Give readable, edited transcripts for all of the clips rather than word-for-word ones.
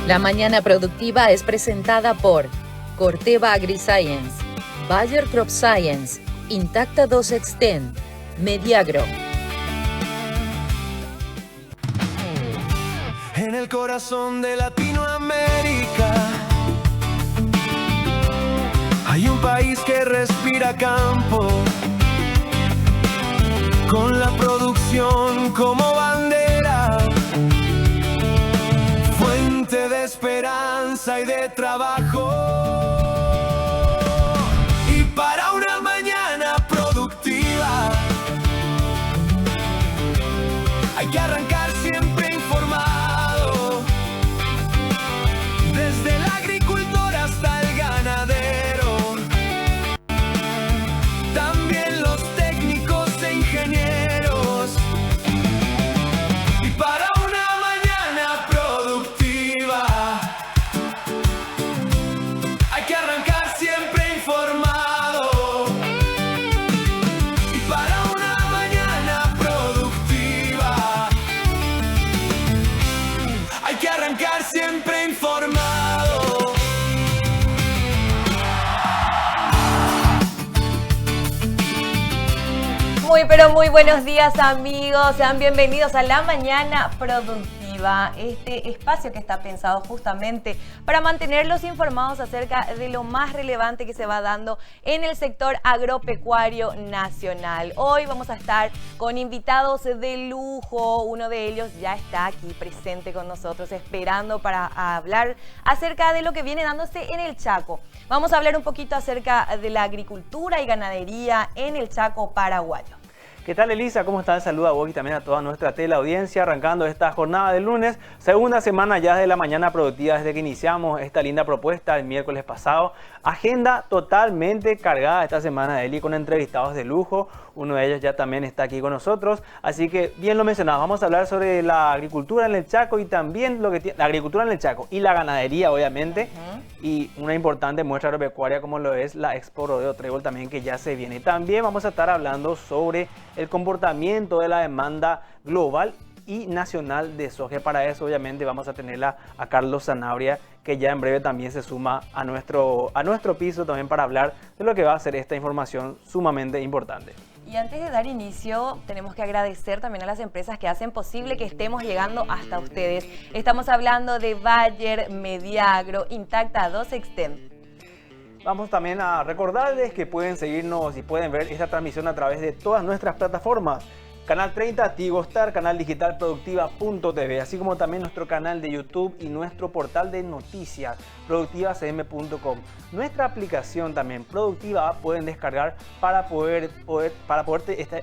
La Mañana Productiva es presentada por Corteva AgriScience, Bayer Crop Science, Intacta 2 Extend, Mediagro. En el corazón de Latinoamérica hay un país que respira campo, con la producción como bandera, fuente de esperanza y de trabajo. Y para una mañana productiva hay que arrancar siempre informado, desde el agricultor hasta el ganadero, también los técnicos e ingenieros. Y para una mañana productiva hay que arrancar siempre informado. Y para una mañana productiva hay que arrancar siempre informado. Pero muy buenos días, amigos. Sean bienvenidos a La Mañana Productiva, este espacio que está pensado justamente para mantenerlos informados acerca de lo más relevante que se va dando en el sector agropecuario nacional. Hoy vamos a estar con invitados de lujo. Uno de ellos ya está aquí presente con nosotros, esperando para hablar acerca de lo que viene dándose en el Chaco. Vamos a hablar un poquito acerca de la agricultura y ganadería en el Chaco paraguayo. ¿Qué tal, Elisa? ¿Cómo estás? Saluda a vos y también a toda nuestra teleaudiencia, arrancando esta jornada del lunes, segunda semana ya de la Mañana Productiva desde que iniciamos esta linda propuesta el miércoles pasado. Agenda totalmente cargada esta semana, Eli, con entrevistados de lujo. Uno de ellos ya también está aquí con nosotros, así que bien lo mencionaba, vamos a hablar sobre la agricultura en el Chaco y también lo que tiene la agricultura en el Chaco y la ganadería, obviamente, y una importante muestra agropecuaria como lo es la Expo Rodeo Trébol también, que ya se viene. También vamos a estar hablando sobre el comportamiento de la demanda global y nacional de soja. Para eso, obviamente, vamos a tenerla a Carlos Sanabria, que ya en breve también se suma a nuestro piso también para hablar de lo que va a ser esta información sumamente importante. Y antes de dar inicio, tenemos que agradecer también a las empresas que hacen posible que estemos llegando hasta ustedes. Estamos hablando de Bayer, Mediagro, Intacta 2 Extend. Vamos también a recordarles que pueden seguirnos y pueden ver esta transmisión a través de todas nuestras plataformas. Canal 30, Tigo Star, canal digital productiva.tv, así como también nuestro canal de YouTube y nuestro portal de noticias, productivacm.com. Nuestra aplicación también, Productiva, pueden descargar para poder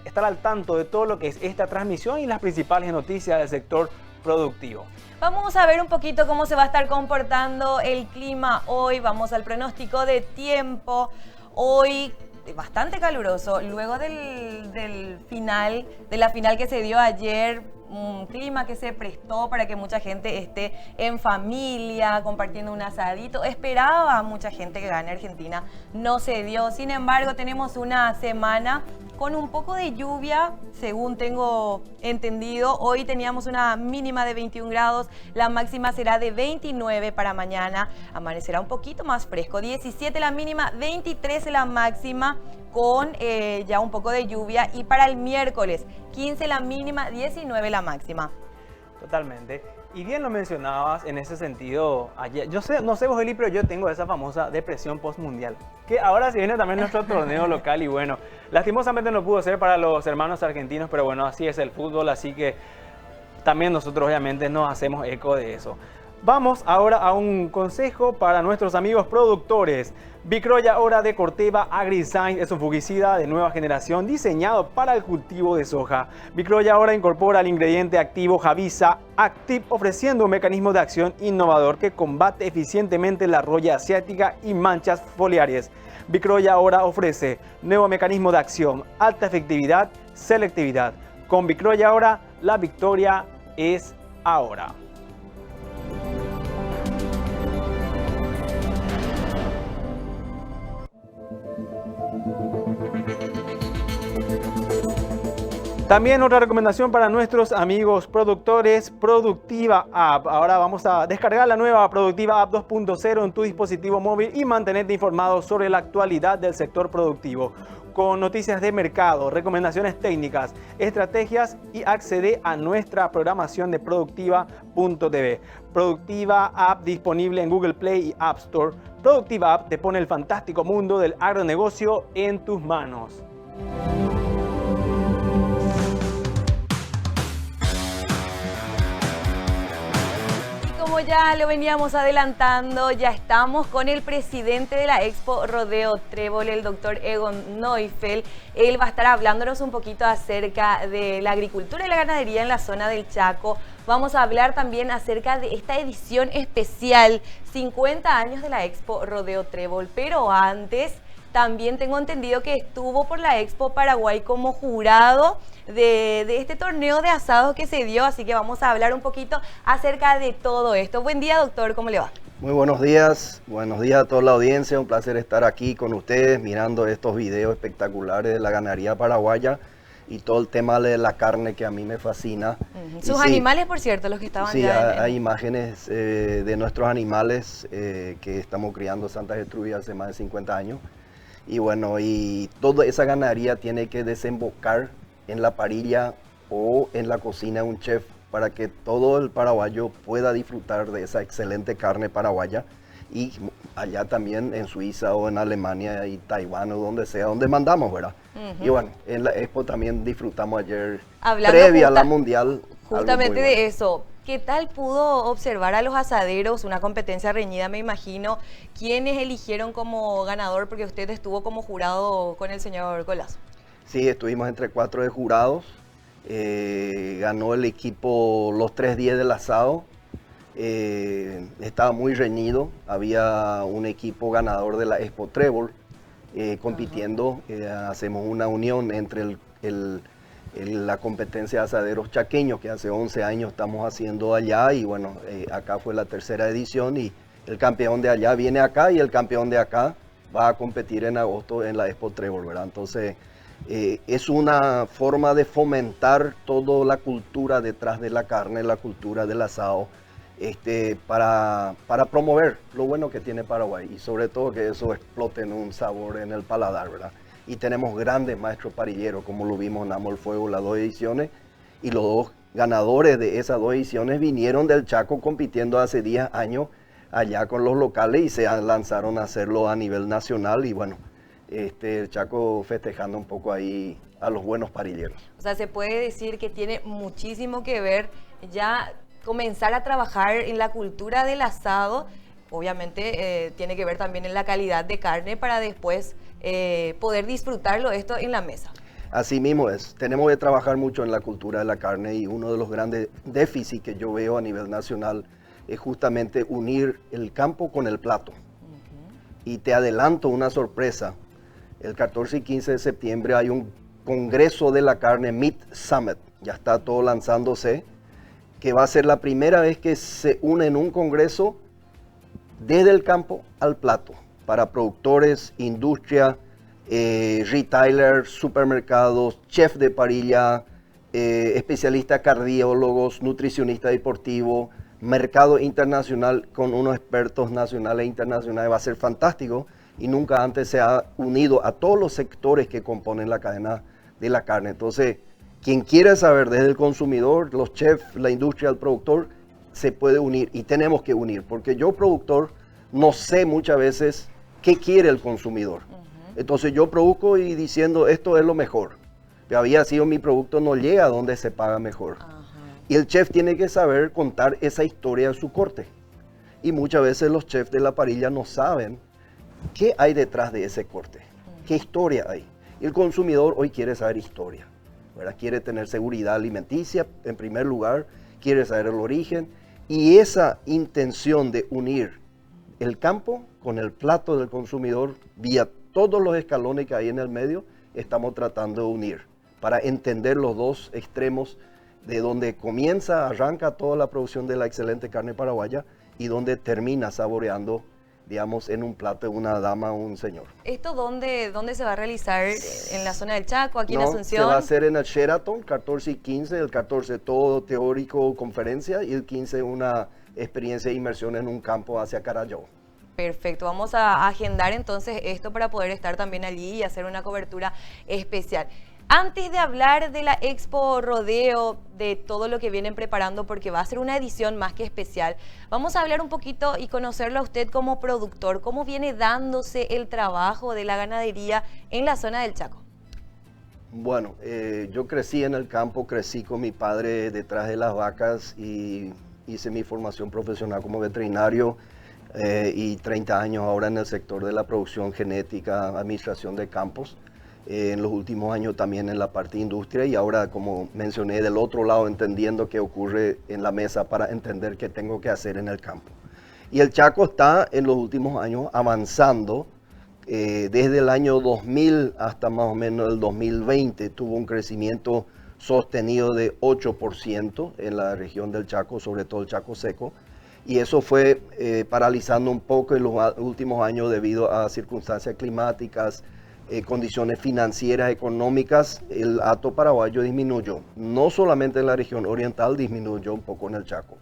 estar al tanto de todo lo que es esta transmisión y las principales noticias del sector productivo. Vamos a ver un poquito cómo se va a estar comportando el clima hoy. Vamos al pronóstico de tiempo. Hoy bastante caluroso, luego de la final que se dio ayer, un clima que se prestó para que mucha gente esté en familia, compartiendo un asadito. Esperaba mucha gente que gane Argentina, no se dio. Sin embargo, tenemos una semana con un poco de lluvia, según tengo entendido. Hoy teníamos una mínima de 21 grados, la máxima será de 29 para mañana. Amanecerá un poquito más fresco, 17 la mínima, 23 la máxima, con ya un poco de lluvia. Y para el miércoles, 15 la mínima, 19 la máxima. Totalmente. Y bien lo mencionabas en ese sentido ayer. No sé vos, Eli, pero yo tengo esa famosa depresión postmundial, que ahora se viene también nuestro torneo local y bueno, lastimosamente no pudo ser para los hermanos argentinos, pero bueno, así es el fútbol, así que también nosotros obviamente nos hacemos eco de eso. Vamos ahora a un consejo para nuestros amigos productores. Bicroya Ora de Corteva AgriScience es un fungicida de nueva generación diseñado para el cultivo de soja. Bicroya Ora incorpora el ingrediente activo Javisa Active, ofreciendo un mecanismo de acción innovador que combate eficientemente la roya asiática y manchas foliares. Bicroya Ora ofrece nuevo mecanismo de acción, alta efectividad, selectividad. Con Bicroya Ora, la victoria es ahora. También otra recomendación para nuestros amigos productores, Productiva App. Ahora vamos a descargar la nueva Productiva App 2.0 en tu dispositivo móvil y mantenerte informado sobre la actualidad del sector productivo, con noticias de mercado, recomendaciones técnicas, estrategias y accede a nuestra programación de productiva.tv. Productiva App disponible en Google Play y App Store. Productiva App te pone el fantástico mundo del agronegocio en tus manos. Como ya lo veníamos adelantando, ya estamos con el presidente de la Expo Rodeo Trébol, el doctor Egon Neufeld. Él va a estar hablándonos un poquito acerca de la agricultura y la ganadería en la zona del Chaco. Vamos a hablar también acerca de esta edición especial, 50 años de la Expo Rodeo Trébol. Pero antes, también tengo entendido que estuvo por la Expo Paraguay como jurado de este torneo de asados que se dio, así que vamos a hablar un poquito acerca de todo esto. Buen día, doctor, ¿cómo le va? Muy buenos días a toda la audiencia, un placer estar aquí con ustedes mirando estos videos espectaculares de la ganadería paraguaya y todo el tema de la carne que a mí me fascina. Sus animales, por cierto, los que estaban ya hay imágenes de nuestros animales que estamos criando en Santa Gertrudis hace más de 50 años. Y bueno, y toda esa ganadería tiene que desembocar en la parrilla o en la cocina de un chef para que todo el paraguayo pueda disfrutar de esa excelente carne paraguaya. Y allá también en Suiza o en Alemania y Taiwán o donde sea, donde mandamos, ¿verdad? Y bueno, en la Expo también disfrutamos ayer, previa a la Mundial. Justamente de eso. ¿Qué tal pudo observar a los asaderos? Una competencia reñida, me imagino. ¿Quiénes eligieron como ganador? Porque usted estuvo como jurado con el señor Golazo. Sí, estuvimos entre 4 de jurados. Ganó el equipo los 3 días del asado. Estaba muy reñido. Había un equipo ganador de la Expo Trébol compitiendo. Hacemos una unión entre la competencia de asaderos chaqueños que hace 11 años estamos haciendo allá y bueno, acá fue la tercera edición y el campeón de allá viene acá y el campeón de acá va a competir en agosto en la Expo Trébol, ¿verdad? Entonces es una forma de fomentar toda la cultura detrás de la carne, la cultura del asado, para promover lo bueno que tiene Paraguay y sobre todo que eso explote en un sabor en el paladar, ¿verdad? Y tenemos grandes maestros parrilleros, como lo vimos en Amo el Fuego, las 2 ediciones. Y los 2 ganadores de esas 2 ediciones vinieron del Chaco compitiendo hace 10 años allá con los locales y se lanzaron a hacerlo a nivel nacional. Y bueno, el Chaco festejando un poco ahí a los buenos parrilleros. O sea, se puede decir que tiene muchísimo que ver ya comenzar a trabajar en la cultura del asado. Obviamente tiene que ver también en la calidad de carne para después poder disfrutarlo esto en la mesa. Así mismo es. Tenemos que trabajar mucho en la cultura de la carne y uno de los grandes déficits que yo veo a nivel nacional es justamente unir el campo con el plato. Y te adelanto una sorpresa. El 14 y 15 de septiembre hay un congreso de la carne, Meat Summit. Ya está todo lanzándose, que va a ser la primera vez que se une en un congreso desde el campo al plato, para productores, industria, retailers, supermercados, chef de parrilla, especialistas cardiólogos, nutricionistas deportivos, mercado internacional con unos expertos nacionales e internacionales. Va a ser fantástico y nunca antes se ha unido a todos los sectores que componen la cadena de la carne. Entonces, quien quiera saber desde el consumidor, los chefs, la industria, el productor, se puede unir y tenemos que unir, porque yo productor no sé muchas veces qué quiere el consumidor. Entonces yo produzco y diciendo esto es lo mejor. Que había sido mi producto no llega a donde se paga mejor. Y el chef tiene que saber contar esa historia de su corte. Y muchas veces los chefs de la parrilla no saben qué hay detrás de ese corte, qué historia hay. Y el consumidor hoy quiere saber historia, ¿verdad? Quiere tener seguridad alimenticia en primer lugar, quiere saber el origen y esa intención de unir el campo con el plato del consumidor vía todos los escalones que hay en el medio, estamos tratando de unir para entender los dos extremos de donde comienza, arranca toda la producción de la excelente carne paraguaya y donde termina saboreando digamos, en un plato de una dama o un señor. ¿Esto dónde se va a realizar? ¿En la zona del Chaco, aquí en No, Asunción? se va a hacer en el Sheraton, 14 y 15, el 14 todo teórico, conferencia, y el 15 una experiencia de inmersión en un campo hacia Carayó. Perfecto, vamos a agendar entonces esto para poder estar también allí y hacer una cobertura especial. Antes de hablar de la Expo Rodeo, de todo lo que vienen preparando, porque va a ser una edición más que especial, vamos a hablar un poquito y conocerlo a usted como productor, cómo viene dándose el trabajo de la ganadería en la zona del Chaco. Bueno, yo crecí en el campo, crecí con mi padre detrás de las vacas y hice mi formación profesional como veterinario y 30 años ahora en el sector de la producción genética, administración de campos. En los últimos años también en la parte de industria y ahora, como mencioné, del otro lado, entendiendo qué ocurre en la mesa para entender qué tengo que hacer en el campo. Y el Chaco está en los últimos años avanzando. Desde el año 2000 hasta más o menos el 2020 tuvo un crecimiento sostenido de 8% en la región del Chaco, sobre todo el Chaco seco. Y eso fue paralizando un poco en los últimos años debido a circunstancias climáticas, condiciones financieras, económicas. El hato paraguayo disminuyó, no solamente en la región oriental, disminuyó un poco en el Chaco.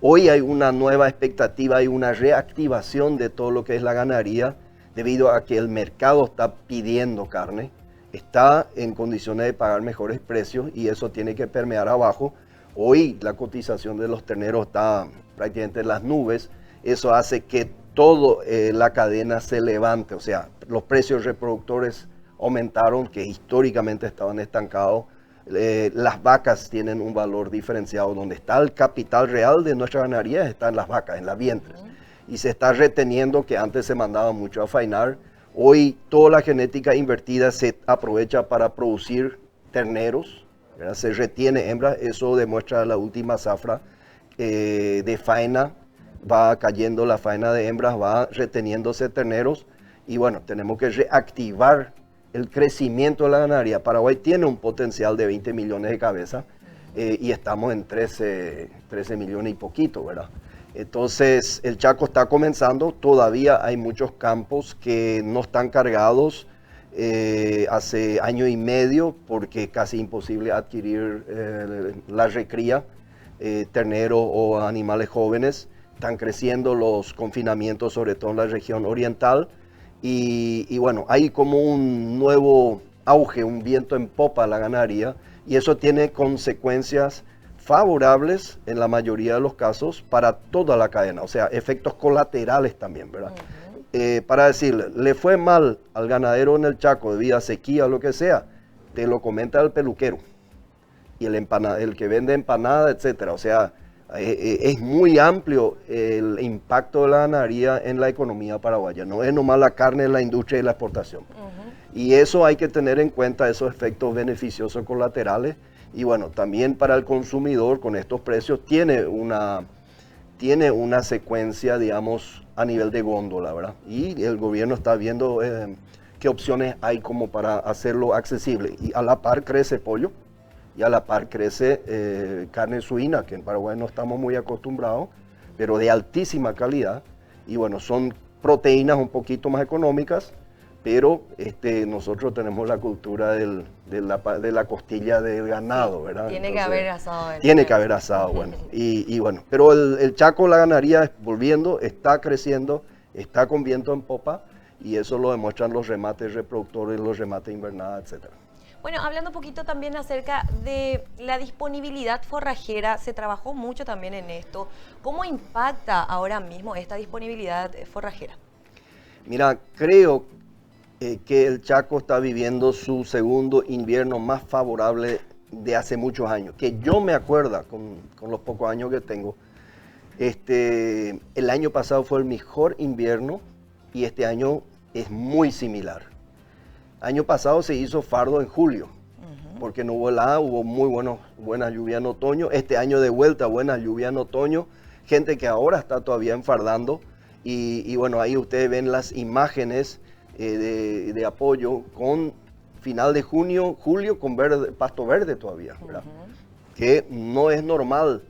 Hoy hay una nueva expectativa y una reactivación de todo lo que es la ganadería, debido a que el mercado está pidiendo carne, está en condiciones de pagar mejores precios y eso tiene que permear abajo. Hoy la cotización de los terneros está prácticamente en las nubes, eso hace que toda la cadena se levante, o sea, los precios reproductores aumentaron, que históricamente estaban estancados. Las vacas tienen un valor diferenciado, donde está el capital real de nuestra ganadería, está en las vacas, en las vientres. Y se está reteniendo, que antes se mandaba mucho a faenar. Hoy toda la genética invertida se aprovecha para producir terneros, ¿verdad? Se retiene hembras, eso demuestra la última zafra de faena. Va cayendo la faena de hembras, va reteniéndose terneros y bueno, tenemos que reactivar el crecimiento de la ganadería. Paraguay tiene un potencial de 20 millones de cabezas y estamos en 13 millones y poquito, ¿verdad? Entonces el Chaco está comenzando, todavía hay muchos campos que no están cargados hace año y medio porque es casi imposible adquirir la recría, terneros o animales jóvenes. Están creciendo los confinamientos, sobre todo en la región oriental. Y bueno, hay como un nuevo auge, un viento en popa a la ganadería. Y eso tiene consecuencias favorables en la mayoría de los casos para toda la cadena. O sea, efectos colaterales también, ¿verdad? Para decirle, le fue mal al ganadero en el Chaco debido a sequía o lo que sea, te lo comenta el peluquero. Y el que vende empanada, etcétera. O sea, es muy amplio el impacto de la ganadería en la economía paraguaya. No es nomás la carne en la industria y la exportación. Y eso hay que tener en cuenta, esos efectos beneficiosos colaterales. Y bueno, también para el consumidor con estos precios tiene una secuencia, digamos, a nivel de góndola, ¿verdad? Y el gobierno está viendo qué opciones hay como para hacerlo accesible. Y a la par crece pollo. Y a la par crece carne suina, que en Paraguay no estamos muy acostumbrados, pero de altísima calidad. Y bueno, son proteínas un poquito más económicas, pero nosotros tenemos la cultura de la costilla del ganado, ¿verdad? Tiene que haber asado. Tiene que haber asado, bueno. Y bueno, pero el Chaco, la ganadería, volviendo, está creciendo, está con viento en popa, y eso lo demuestran los remates reproductores, los remates invernadas, etcétera. Bueno, hablando un poquito también acerca de la disponibilidad forrajera, se trabajó mucho también en esto. ¿Cómo impacta ahora mismo esta disponibilidad forrajera? Mira, creo que el Chaco está viviendo su segundo invierno más favorable de hace muchos años. Que yo me acuerdo, con los pocos años que tengo, el año pasado fue el mejor invierno y este año es muy similar. Año pasado se hizo fardo en julio, porque no hubo helada, hubo muy buenas lluvias en otoño. Este año de vuelta, buenas lluvias en otoño. Gente que ahora está todavía enfardando. Y bueno, ahí ustedes ven las imágenes de apoyo con final de junio, julio con pasto verde todavía, ¿verdad? Que no es normal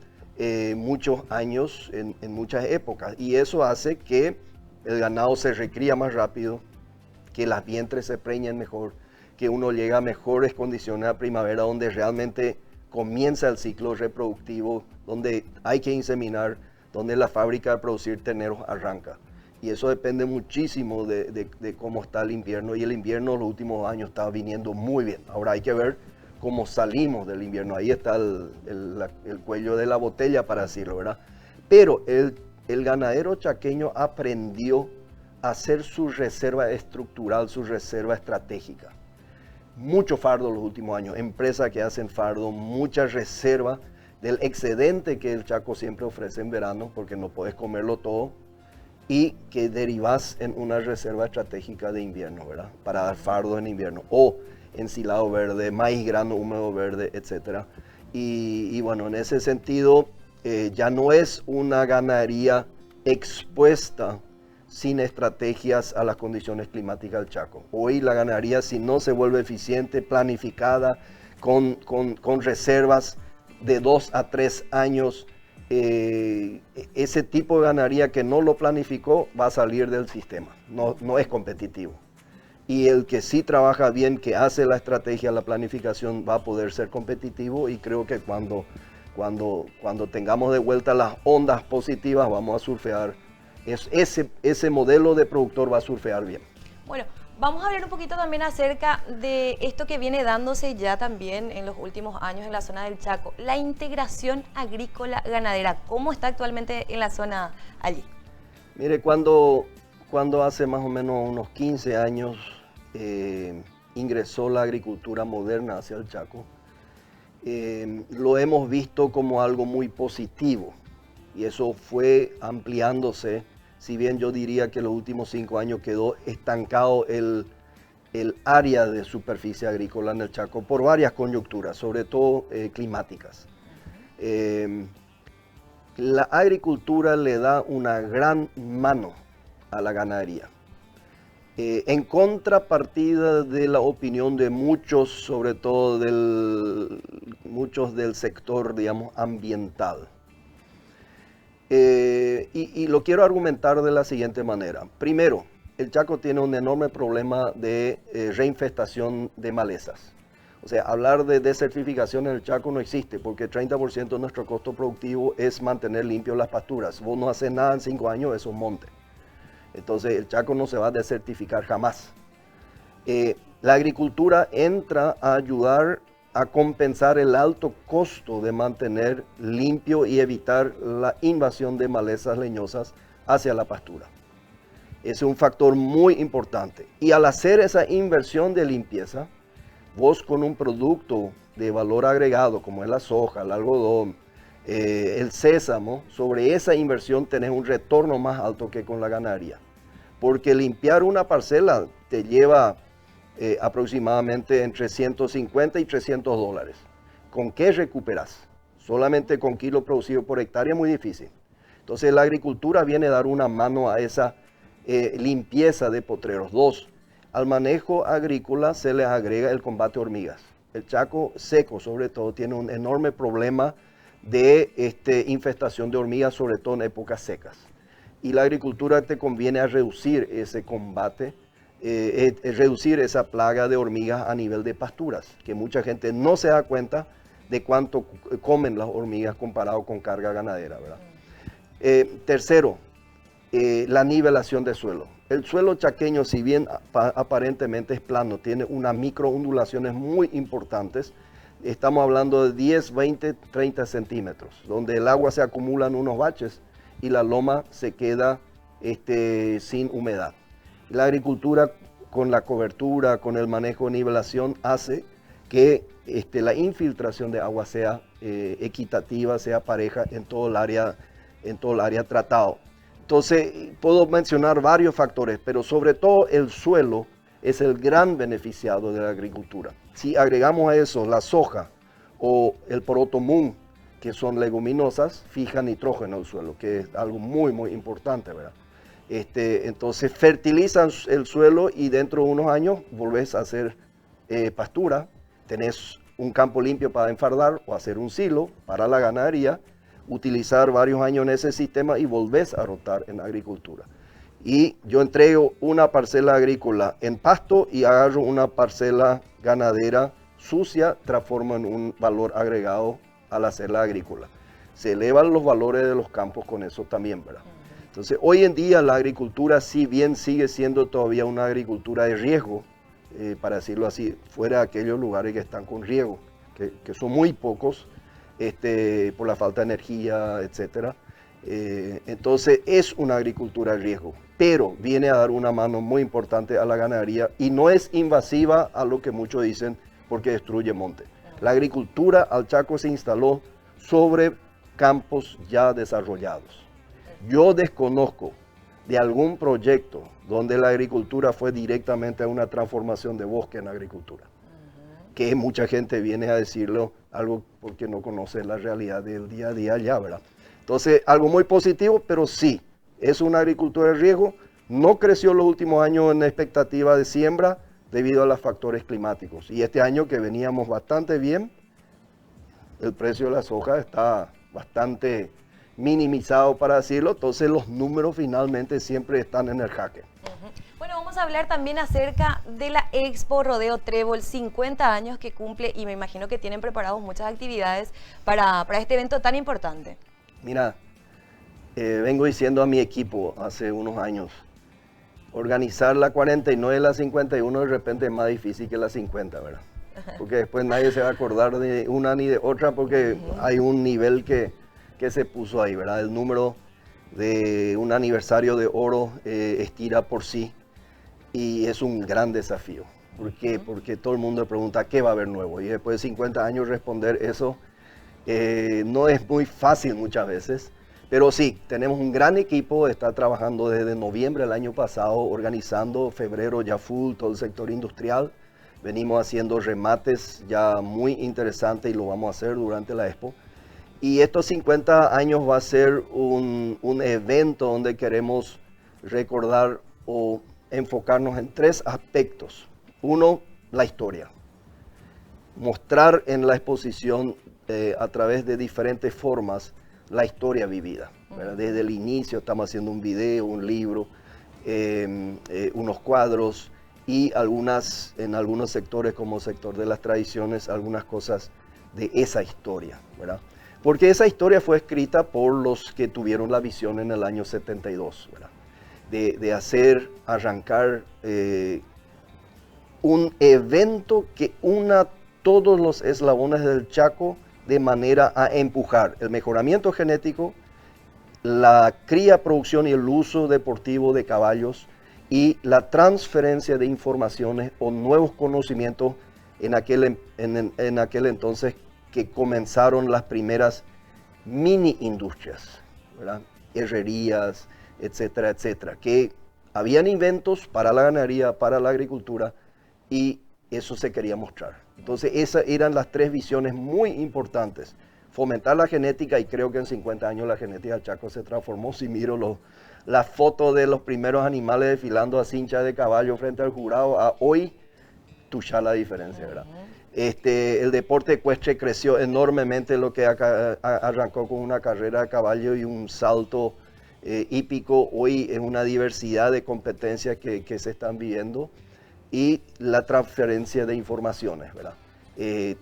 muchos años en muchas épocas. Y eso hace que el ganado se recría más rápido, que las vientres se preñen mejor, que uno llega a mejores condiciones a primavera donde realmente comienza el ciclo reproductivo, donde hay que inseminar, donde la fábrica de producir terneros arranca. Y eso depende muchísimo de cómo está el invierno, y el invierno en los últimos años está viniendo muy bien. Ahora hay que ver cómo salimos del invierno, ahí está el cuello de la botella, para decirlo, ¿verdad? Pero el ganadero chaqueño aprendió a hacer su reserva estructural, su reserva estratégica. Mucho fardo los últimos años, empresas que hacen fardo, mucha reserva del excedente que el Chaco siempre ofrece en verano, porque no puedes comerlo todo, y que derivas en una reserva estratégica de invierno, ¿verdad? Para dar fardo en invierno, o ensilado verde, maíz grano húmedo verde, etc. Y bueno, en ese sentido, ya no es una ganadería expuesta sin estrategias a las condiciones climáticas del Chaco. Hoy la ganadería, si no se vuelve eficiente, planificada, con reservas de 2 a 3 años, ese tipo de ganadería que no lo planificó va a salir del sistema, no es competitivo. Y el que sí trabaja bien, que hace la estrategia, la planificación, va a poder ser competitivo, y creo que cuando tengamos de vuelta las ondas positivas vamos a surfear, ese modelo de productor va a surfear bien. Bueno, vamos a hablar un poquito también acerca de esto que viene dándose ya también en los últimos años en la zona del Chaco, la integración agrícola ganadera. ¿Cómo está actualmente en la zona allí? Mire, cuando hace más o menos unos 15 años ingresó la agricultura moderna hacia el Chaco, lo hemos visto como algo muy positivo, y eso fue ampliándose. Si bien yo diría que los últimos 5 años quedó estancado el área de superficie agrícola en el Chaco por varias coyunturas, sobre todo climáticas. La agricultura le da una gran mano a la ganadería. En contrapartida de la opinión de muchos, sobre todo muchos del sector, digamos, ambiental. Y lo quiero argumentar de la siguiente manera. Primero, el Chaco tiene un enorme problema de reinfestación de malezas. O sea, hablar de desertificación en el Chaco no existe, porque el 30% de nuestro costo productivo es mantener limpios las pasturas. Vos no haces nada en 5 años, es un monte. Entonces el Chaco no se va a desertificar jamás. La agricultura entra a ayudar a compensar el alto costo de mantener limpio y evitar la invasión de malezas leñosas hacia la pastura. Es un factor muy importante. Y al hacer esa inversión de limpieza, vos con un producto de valor agregado como es la soja, el algodón, el sésamo, sobre esa inversión tenés un retorno más alto que con la ganadería. Porque limpiar una parcela te lleva aproximadamente entre 150 y 300 dólares. ¿Con qué recuperas? Solamente con kilo producido por hectárea es muy difícil. Entonces la agricultura viene a dar una mano a esa limpieza de potreros. 2, al manejo agrícola se les agrega el combate a hormigas. El Chaco seco, sobre todo, tiene un enorme problema de infestación de hormigas, sobre todo en épocas secas. Y la agricultura te conviene a reducir ese combate, reducir esa plaga de hormigas a nivel de pasturas, que mucha gente no se da cuenta de cuánto comen las hormigas comparado con carga ganadera, ¿verdad? Tercero, la nivelación de suelo. El suelo chaqueño, si bien aparentemente es plano, tiene unas microondulaciones muy importantes. Estamos hablando de 10, 20, 30 centímetros, donde el agua se acumula en unos baches y la loma se queda sin humedad. La agricultura, con la cobertura, con el manejo de nivelación, hace que la infiltración de agua sea equitativa, sea pareja en todo el área tratado. Entonces, puedo mencionar varios factores, pero sobre todo el suelo es el gran beneficiado de la agricultura. Si agregamos a eso la soja o el poroto mung, que son leguminosas, fija nitrógeno en el suelo, que es algo muy, muy importante, ¿verdad? Entonces fertilizan el suelo y dentro de unos años volvés a hacer pastura, tenés un campo limpio para enfardar o hacer un silo para la ganadería, utilizar varios años en ese sistema y volvés a rotar en agricultura. y yo entrego una parcela agrícola en pasto y agarro una parcela ganadera sucia, transformo en un valor agregado al hacerla agrícola. Se elevan los valores de los campos con eso también, ¿verdad? Entonces, hoy en día la agricultura, si bien sigue siendo todavía una agricultura de riesgo, para decirlo así, fuera de aquellos lugares que están con riesgo, que son muy pocos, por la falta de energía, etcétera. Entonces es una agricultura de riesgo, pero viene a dar una mano muy importante a la ganadería y no es invasiva a lo que muchos dicen porque destruye monte. La agricultura al Chaco se instaló sobre campos ya desarrollados. Yo desconozco de algún proyecto donde la agricultura fue directamente a una transformación de bosque en agricultura. Que mucha gente viene a decirlo algo porque no conoce la realidad del día a día allá, ¿verdad? Entonces, algo muy positivo, pero sí, es una agricultura de riesgo. No creció en los últimos años en expectativa de siembra debido a los factores climáticos. Y este año que veníamos bastante bien, el precio de la soja está bastante minimizado, para decirlo. Entonces, los números finalmente siempre están en el jaque. Bueno, vamos a hablar también acerca de la Expo Rodeo Trébol, 50 años que cumple y me imagino que tienen preparados muchas actividades para este evento tan importante. Mira, vengo diciendo a mi equipo hace unos años, organizar la 49 y la 51 de repente es más difícil que la 50, ¿verdad? Porque después nadie se va a acordar de una ni de otra porque hay un nivel que se puso ahí, ¿verdad? El número de un aniversario de oro estira por sí y es un gran desafío. ¿Por qué? Porque todo el mundo pregunta qué va a haber nuevo y después de 50 años responder eso no es muy fácil muchas veces, pero sí, tenemos un gran equipo, está trabajando desde noviembre del año pasado, organizando febrero ya full todo el sector industrial. Venimos haciendo remates ya muy interesantes y lo vamos a hacer durante la Expo. Y estos 50 años va a ser un evento donde queremos recordar o enfocarnos en 3 aspectos. Uno, la historia. Mostrar en la exposición a través de diferentes formas la historia vivida, ¿verdad? Desde el inicio estamos haciendo un video, un libro, unos cuadros y en algunos sectores como sector de las tradiciones, algunas cosas de esa historia, ¿verdad? Porque esa historia fue escrita por los que tuvieron la visión en el año 72, ¿verdad? De hacer arrancar un evento que una todos los eslabones del Chaco de manera a empujar el mejoramiento genético, la cría, producción y el uso deportivo de caballos y la transferencia de informaciones o nuevos conocimientos en aquel entonces que comenzaron las primeras mini industrias, ¿verdad? Herrerías, etcétera, etcétera, que habían inventos para la ganadería, para la agricultura y eso se quería mostrar. Entonces esas eran las 3 visiones muy importantes. Fomentar la genética y creo que en 50 años la genética del Chaco se transformó. Si miro las fotos de los primeros animales desfilando a cincha de caballo frente al jurado, a hoy, tuya la diferencia, ¿verdad? El deporte ecuestre creció enormemente, lo que arrancó con una carrera de caballo y un salto hípico, hoy es una diversidad de competencias que se están viviendo y la transferencia de informaciones, ¿verdad?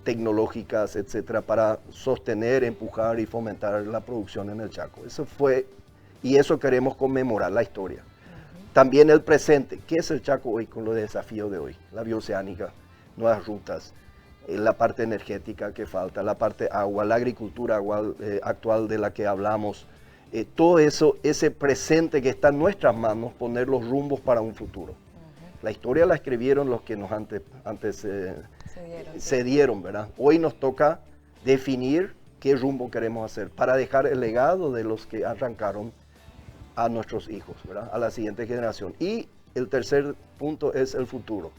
Tecnológicas, etcétera, para sostener, empujar y fomentar la producción en el Chaco. Eso fue, y eso queremos conmemorar, la historia. También el presente, ¿qué es el Chaco hoy con los desafíos de hoy? La bioceánica, nuevas rutas, la parte energética que falta, la parte agua, la agricultura actual de la que hablamos, todo eso, ese presente que está en nuestras manos, poner los rumbos para un futuro. La historia la escribieron los que nos antes se dieron, ¿verdad? Hoy nos toca definir qué rumbo queremos hacer para dejar el legado de los que arrancaron a nuestros hijos, ¿verdad? A la siguiente generación. Y el tercer punto es el futuro.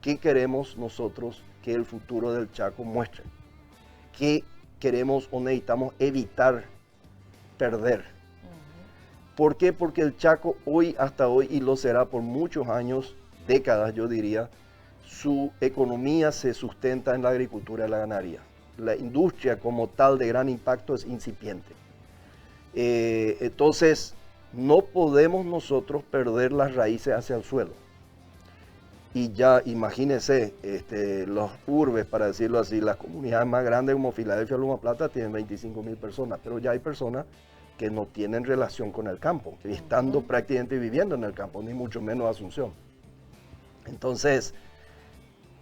¿Qué queremos nosotros que el futuro del Chaco muestre? ¿Qué queremos o necesitamos evitar perder? ¿Por qué? Porque el Chaco hoy, hasta hoy, y lo será por muchos años, décadas yo diría, su economía se sustenta en la agricultura y la ganadería. La industria como tal de gran impacto es incipiente. Entonces, no podemos nosotros perder las raíces hacia el suelo. Y ya imagínense, los urbes, para decirlo así, las comunidades más grandes como Filadelfia, Loma Plata, tienen 25.000 personas, pero ya hay personas que no tienen relación con el campo, que estando prácticamente viviendo en el campo, ni mucho menos Asunción. Entonces,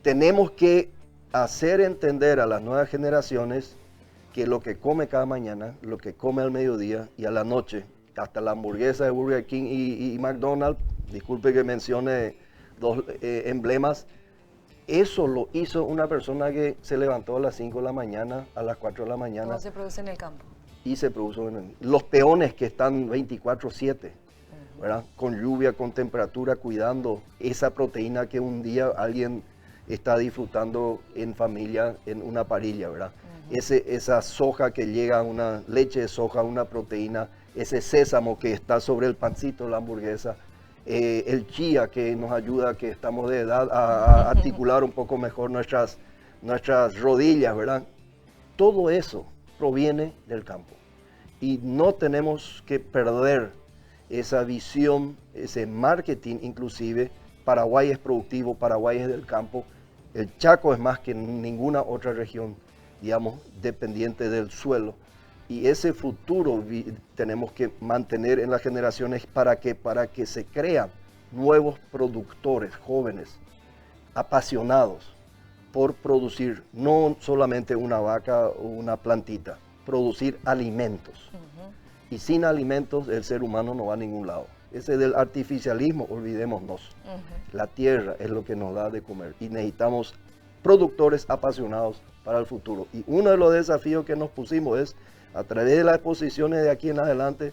tenemos que hacer entender a las nuevas generaciones que lo que come cada mañana, lo que come al mediodía y a la noche, hasta la hamburguesa de Burger King y McDonald's, disculpe que mencione dos emblemas, eso lo hizo una persona que se levantó a las 5 de la mañana, a las 4 de la mañana. Todo se produce en el campo. Y se produjo los peones que están 24/7, ¿verdad? Con lluvia, con temperatura, cuidando esa proteína que un día alguien está disfrutando en familia, en una parrilla, ¿verdad? Esa soja que llega a una leche de soja, una proteína, ese sésamo que está sobre el pancito de la hamburguesa, el chía que nos ayuda, que estamos de edad, a articular un poco mejor nuestras rodillas, ¿verdad? Todo eso proviene del campo. Y no tenemos que perder esa visión, ese marketing inclusive. Paraguay es productivo, Paraguay es del campo. El Chaco es más que ninguna otra región, digamos, dependiente del suelo. Y ese futuro tenemos que mantener en las generaciones para que se crean nuevos productores jóvenes, apasionados por producir no solamente una vaca o una plantita, producir alimentos. Y sin alimentos el ser humano no va a ningún lado. Ese del artificialismo, olvidémonos. La tierra es lo que nos da de comer y necesitamos productores apasionados para el futuro. Y uno de los desafíos que nos pusimos es, a través de las exposiciones de aquí en adelante,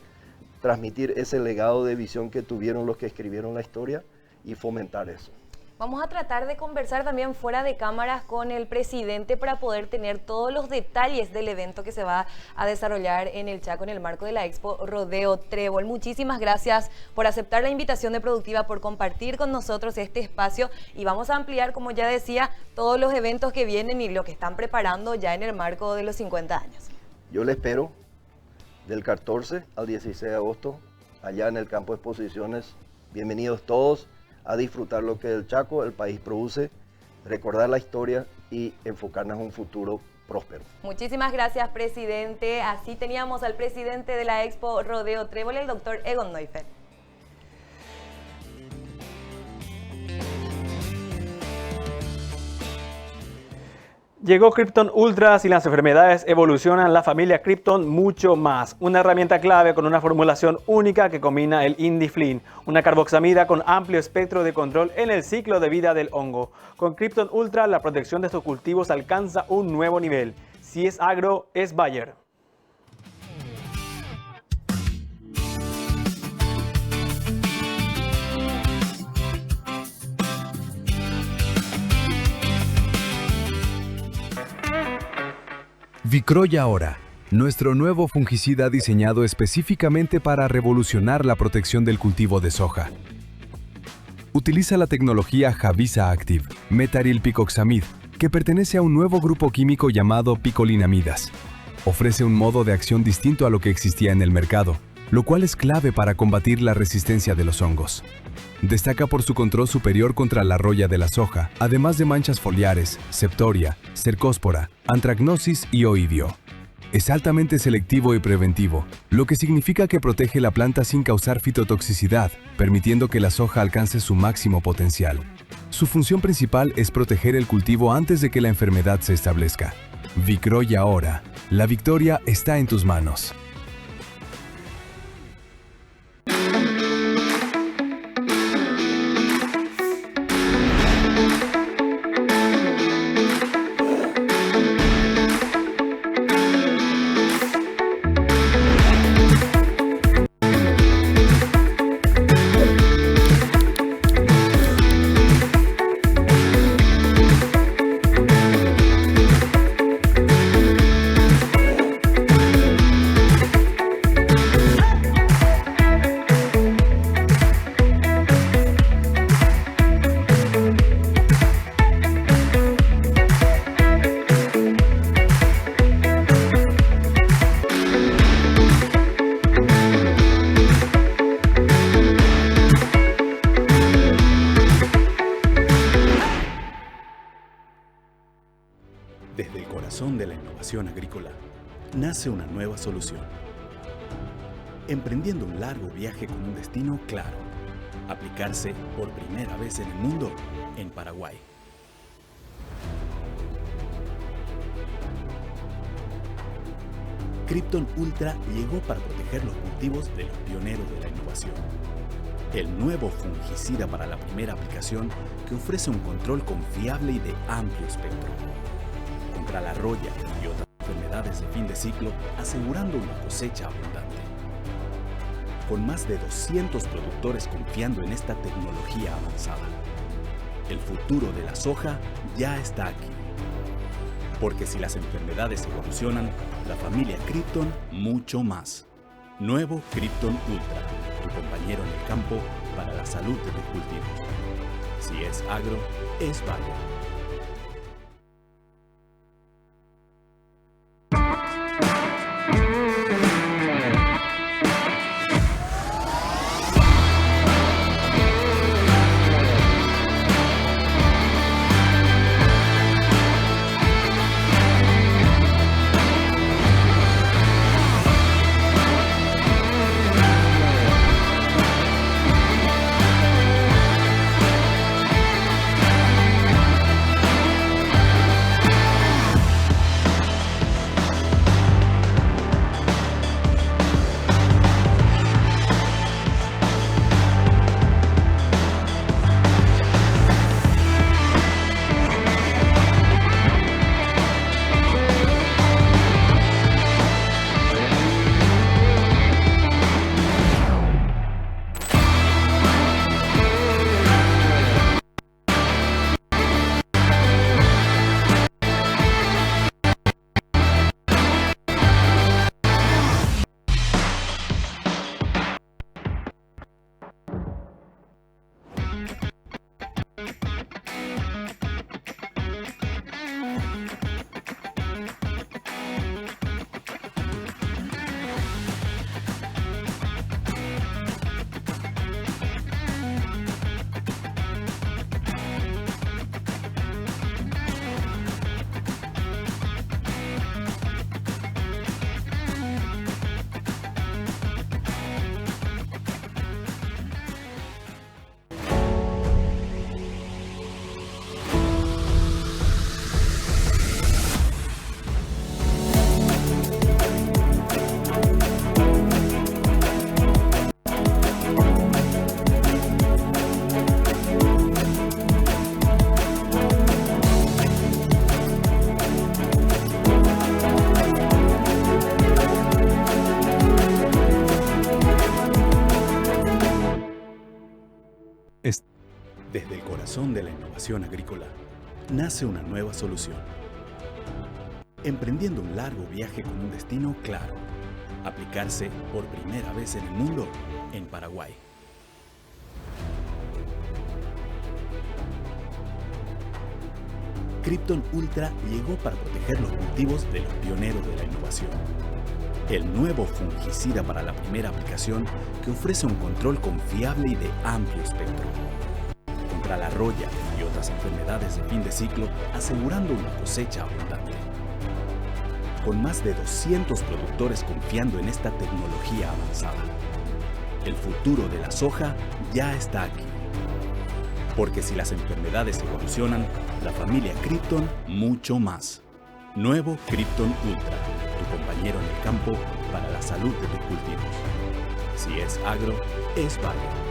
transmitir ese legado de visión que tuvieron los que escribieron la historia y fomentar eso. Vamos a tratar de conversar también fuera de cámaras con el presidente para poder tener todos los detalles del evento que se va a desarrollar en el Chaco en el marco de la Expo Rodeo Trébol. Muchísimas gracias por aceptar la invitación de Productiva, por compartir con nosotros este espacio y vamos a ampliar, como ya decía, todos los eventos que vienen y lo que están preparando ya en el marco de los 50 años. Yo le espero del 14 al 16 de agosto allá en el campo de exposiciones. Bienvenidos todos a disfrutar lo que el Chaco, el país produce, recordar la historia y enfocarnos en un futuro próspero. Muchísimas gracias, presidente. Así teníamos al presidente de la Expo Rodeo Trébol, el doctor Egon Neufeld. Llegó Krypton Ultra, si las enfermedades evolucionan, la familia Krypton mucho más. Una herramienta clave con una formulación única que combina el Indiflin, una carboxamida con amplio espectro de control en el ciclo de vida del hongo. Con Krypton Ultra, la protección de estos cultivos alcanza un nuevo nivel. Si es agro, es Bayer. Vicroy ahora, nuestro nuevo fungicida diseñado específicamente para revolucionar la protección del cultivo de soja. Utiliza la tecnología Javisa Active, metarilpicoxamid, que pertenece a un nuevo grupo químico llamado picolinamidas. Ofrece un modo de acción distinto a lo que existía en el mercado, lo cual es clave para combatir la resistencia de los hongos. Destaca por su control superior contra la roya de la soja, además de manchas foliares, septoria, cercóspora, antracnosis y oidio. Es altamente selectivo y preventivo, lo que significa que protege la planta sin causar fitotoxicidad, permitiendo que la soja alcance su máximo potencial. Su función principal es proteger el cultivo antes de que la enfermedad se establezca. Vicroy ahora. La victoria está en tus manos. corazón de la innovación agrícola nace una nueva solución. Emprendiendo un largo viaje con un destino claro, aplicarse por primera vez en el mundo en Paraguay. Krypton Ultra llegó para proteger los cultivos de los pioneros de la innovación. El nuevo fungicida para la primera aplicación que ofrece un control confiable y de amplio espectro. Contra la roya y otras enfermedades de fin de ciclo, asegurando una cosecha abundante. Con más de 200 productores confiando en esta tecnología avanzada. El futuro de la soja ya está aquí. Porque si las enfermedades evolucionan, la familia Krypton mucho más. Nuevo Krypton Ultra, tu compañero en el campo para la salud de tus cultivos. Si es agro, es Bayer. Desde el corazón de la innovación agrícola nace una nueva solución. Emprendiendo un largo viaje con un destino claro, aplicarse por primera vez en el mundo en Paraguay. Krypton Ultra llegó para proteger los cultivos de los pioneros de la innovación. El nuevo fungicida para la primera aplicación que ofrece un control confiable y de amplio espectro. Contra la roya y otras enfermedades de fin de ciclo, asegurando una cosecha abundante. Con más de 200 productores confiando en esta tecnología avanzada. El futuro de la soja ya está aquí. Porque si las enfermedades evolucionan, la familia Krypton mucho más. Nuevo Krypton Ultra, tu compañero en el campo para la salud de tus cultivos. Si es agro, es Bayer.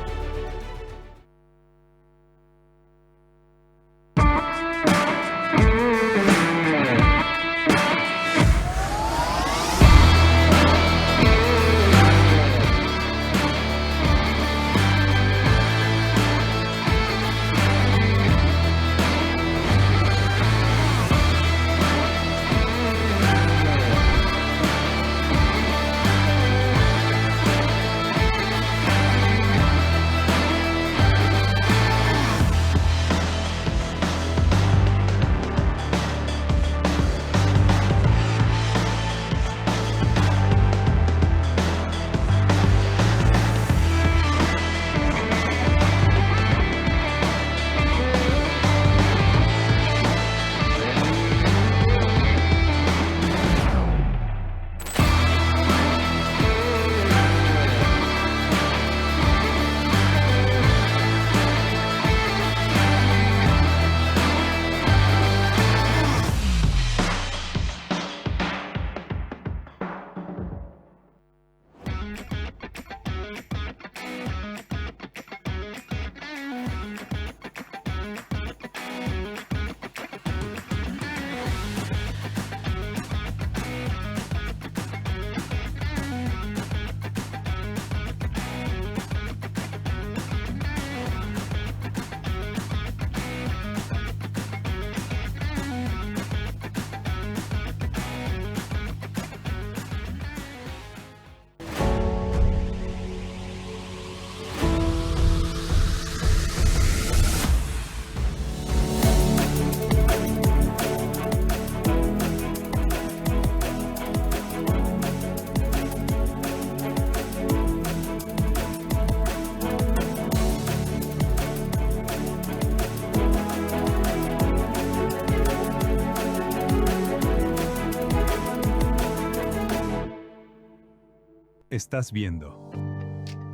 Estás viendo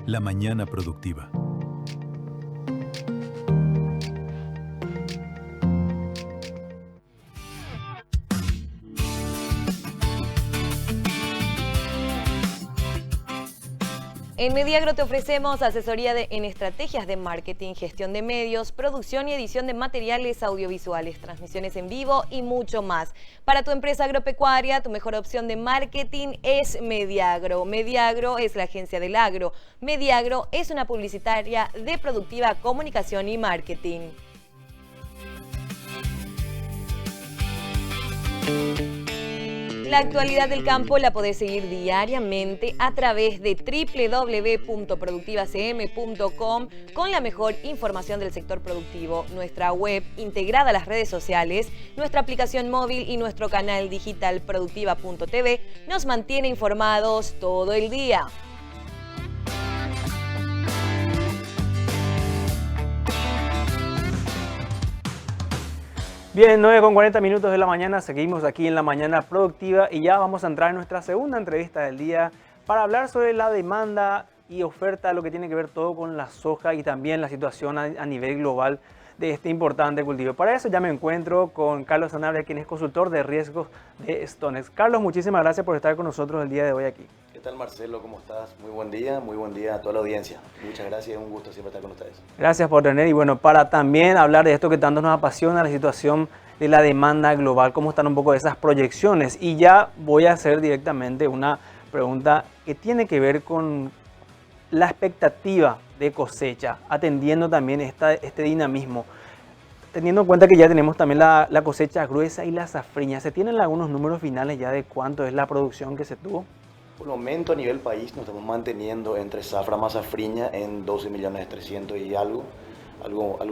La Mañana Productiva. En Mediagro te ofrecemos asesoría en estrategias de marketing, gestión de medios, producción y edición de materiales audiovisuales, transmisiones en vivo y mucho más. Para tu empresa agropecuaria, tu mejor opción de marketing es Mediagro. Mediagro es la agencia del agro. Mediagro es una publicitaria de Productiva Comunicación y Marketing. La actualidad del campo la podés seguir diariamente a través de www.productivacm.com con la mejor información del sector productivo, nuestra web integrada a las redes sociales, nuestra aplicación móvil y nuestro canal digital productiva.tv nos mantiene informados todo el día. Bien, 9:40 de la mañana, seguimos aquí en La Mañana Productiva y ya vamos a entrar en nuestra segunda entrevista del día para hablar sobre la demanda y oferta, lo que tiene que ver todo con la soja y también la situación a nivel global de este importante cultivo. Para eso ya me encuentro con Carlos Sanabria, quien es consultor de riesgos de Stonex. Carlos, muchísimas gracias por estar con nosotros el día de hoy aquí. ¿Qué tal, Marcelo? ¿Cómo estás? Muy buen día a toda la audiencia. Muchas gracias, es un gusto siempre estar con ustedes. Gracias por tener y bueno, para también hablar de esto que tanto nos apasiona, la situación de la demanda global, cómo están un poco esas proyecciones. Y ya voy a hacer directamente una pregunta que tiene que ver con la expectativa de cosecha, atendiendo también este dinamismo. Teniendo en cuenta que ya tenemos también la cosecha gruesa y la safriña, ¿se tienen algunos números finales ya de cuánto es la producción que se tuvo? Por el momento a nivel país nos estamos manteniendo entre zafra más safriña en 12.300.000 y algo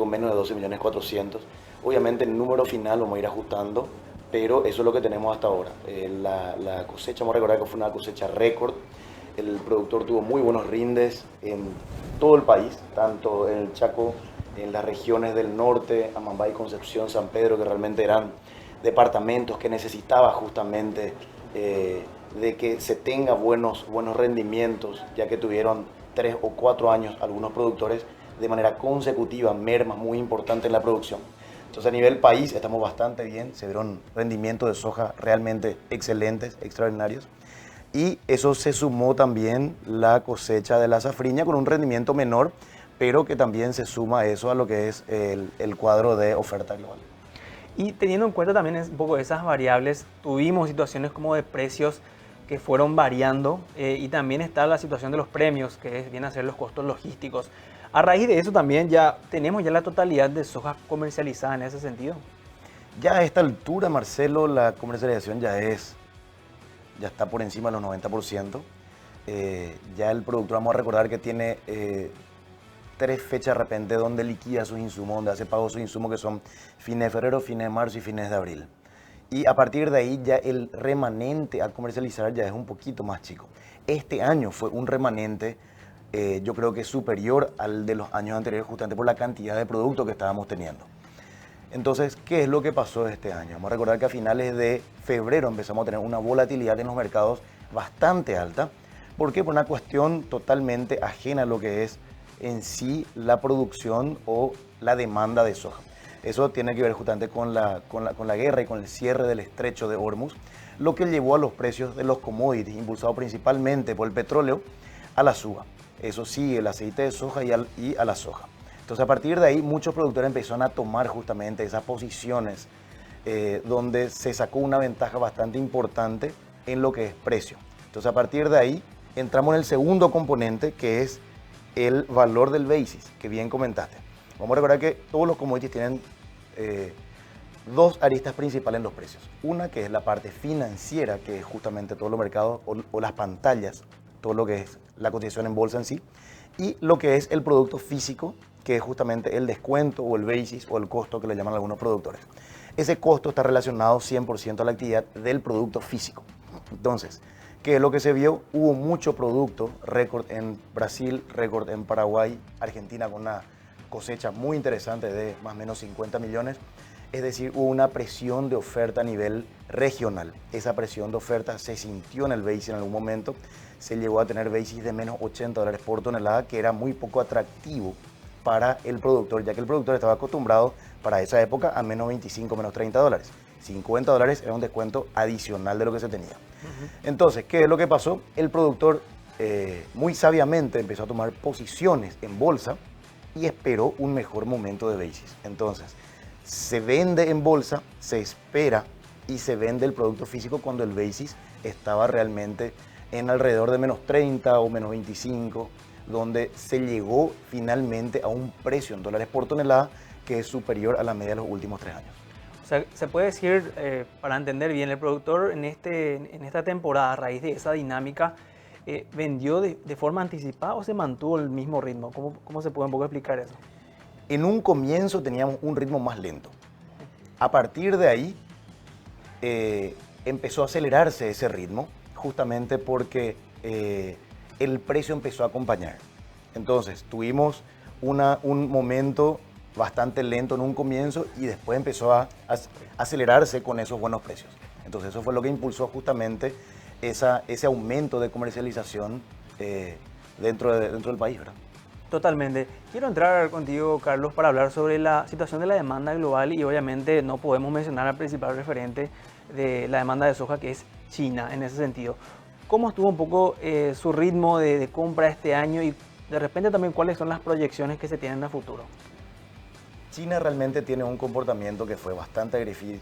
menos de 12.400.000. Obviamente el número final lo vamos a ir ajustando, pero eso es lo que tenemos hasta ahora. La cosecha, vamos a recordar que fue una cosecha récord. El productor tuvo muy buenos rindes en todo el país, tanto en el Chaco, en las regiones del norte, Amambay, Concepción, San Pedro, que realmente eran departamentos que necesitaba justamente de que se tenga buenos rendimientos, ya que tuvieron 3 o 4 años algunos productores de manera consecutiva mermas muy importantes en la producción. Entonces a nivel país estamos bastante bien, se vieron rendimientos de soja realmente excelentes, extraordinarios. Y eso se sumó también la cosecha de la safriña con un rendimiento menor, pero que también se suma eso a lo que es el cuadro de oferta global. Y teniendo en cuenta también un poco esas variables, tuvimos situaciones como de precios que fueron variando y también está la situación de los premios, que vienen a ser los costos logísticos. A raíz de eso también ya tenemos la totalidad de soja comercializada en ese sentido. Ya a esta altura, Marcelo, la comercialización ya está por encima de los 90%. Ya el productor, vamos a recordar que tiene 3 fechas de repente donde liquida sus insumos, donde hace pago sus insumos, que son fines de febrero, fines de marzo y fines de abril. Y a partir de ahí ya el remanente a comercializar ya es un poquito más chico. Este año fue un remanente, yo creo que superior al de los años anteriores, justamente por la cantidad de productos que estábamos teniendo. Entonces, ¿qué es lo que pasó este año? Vamos a recordar que a finales de febrero empezamos a tener una volatilidad en los mercados bastante alta. ¿Por qué? Por una cuestión totalmente ajena a lo que es en sí la producción o la demanda de soja. Eso tiene que ver justamente con la guerra y con el cierre del estrecho de Hormuz, lo que llevó a los precios de los commodities, impulsados principalmente por el petróleo, a la suba. Eso sí, el aceite de soja y a la soja. Entonces, a partir de ahí, muchos productores empezaron a tomar justamente esas posiciones donde se sacó una ventaja bastante importante en lo que es precio. Entonces, a partir de ahí, entramos en el segundo componente, que es el valor del basis, que bien comentaste. Vamos a recordar que todos los commodities tienen 2 aristas principales en los precios. Una que es la parte financiera, que es justamente todos los mercados o las pantallas, todo lo que es la cotización en bolsa en sí, y lo que es el producto físico, que es justamente el descuento o el basis o el costo que le llaman algunos productores. Ese costo está relacionado 100% a la actividad del producto físico. Entonces, ¿qué es lo que se vio? Hubo mucho producto, récord en Brasil, récord en Paraguay, Argentina con una cosecha muy interesante de más o menos 50 millones. Es decir, hubo una presión de oferta a nivel regional. Esa presión de oferta se sintió en el basis en algún momento. Se llegó a tener basis de menos $80 por tonelada, que era muy poco atractivo para el productor, ya que el productor estaba acostumbrado para esa época a menos 25, menos $30. $50 era un descuento adicional de lo que se tenía. Entonces, ¿qué es lo que pasó? El productor muy sabiamente empezó a tomar posiciones en bolsa y esperó un mejor momento de basis. Entonces, se vende en bolsa, se espera y se vende el producto físico cuando el basis estaba realmente en alrededor de menos 30 o menos 25, donde se llegó finalmente a un precio en dólares por tonelada que es superior a la media de los últimos 3 años. O sea, se puede decir, para entender bien, el productor en esta temporada, a raíz de esa dinámica, ¿vendió de forma anticipada o se mantuvo el mismo ritmo? ¿Cómo se puede un poco explicar eso? En un comienzo teníamos un ritmo más lento. A partir de ahí empezó a acelerarse ese ritmo, justamente porque el precio empezó a acompañar. Entonces tuvimos un momento bastante lento en un comienzo y después empezó a acelerarse con esos buenos precios. Entonces eso fue lo que impulsó justamente ese aumento de comercialización dentro del país, ¿verdad? Totalmente. Quiero entrar contigo, Carlos, para hablar sobre la situación de la demanda global y obviamente no podemos mencionar al principal referente de la demanda de soja, que es China, en ese sentido. ¿Cómo estuvo un poco su ritmo de compra este año y de repente también cuáles son las proyecciones que se tienen a futuro? China realmente tiene un comportamiento que fue bastante agresivo,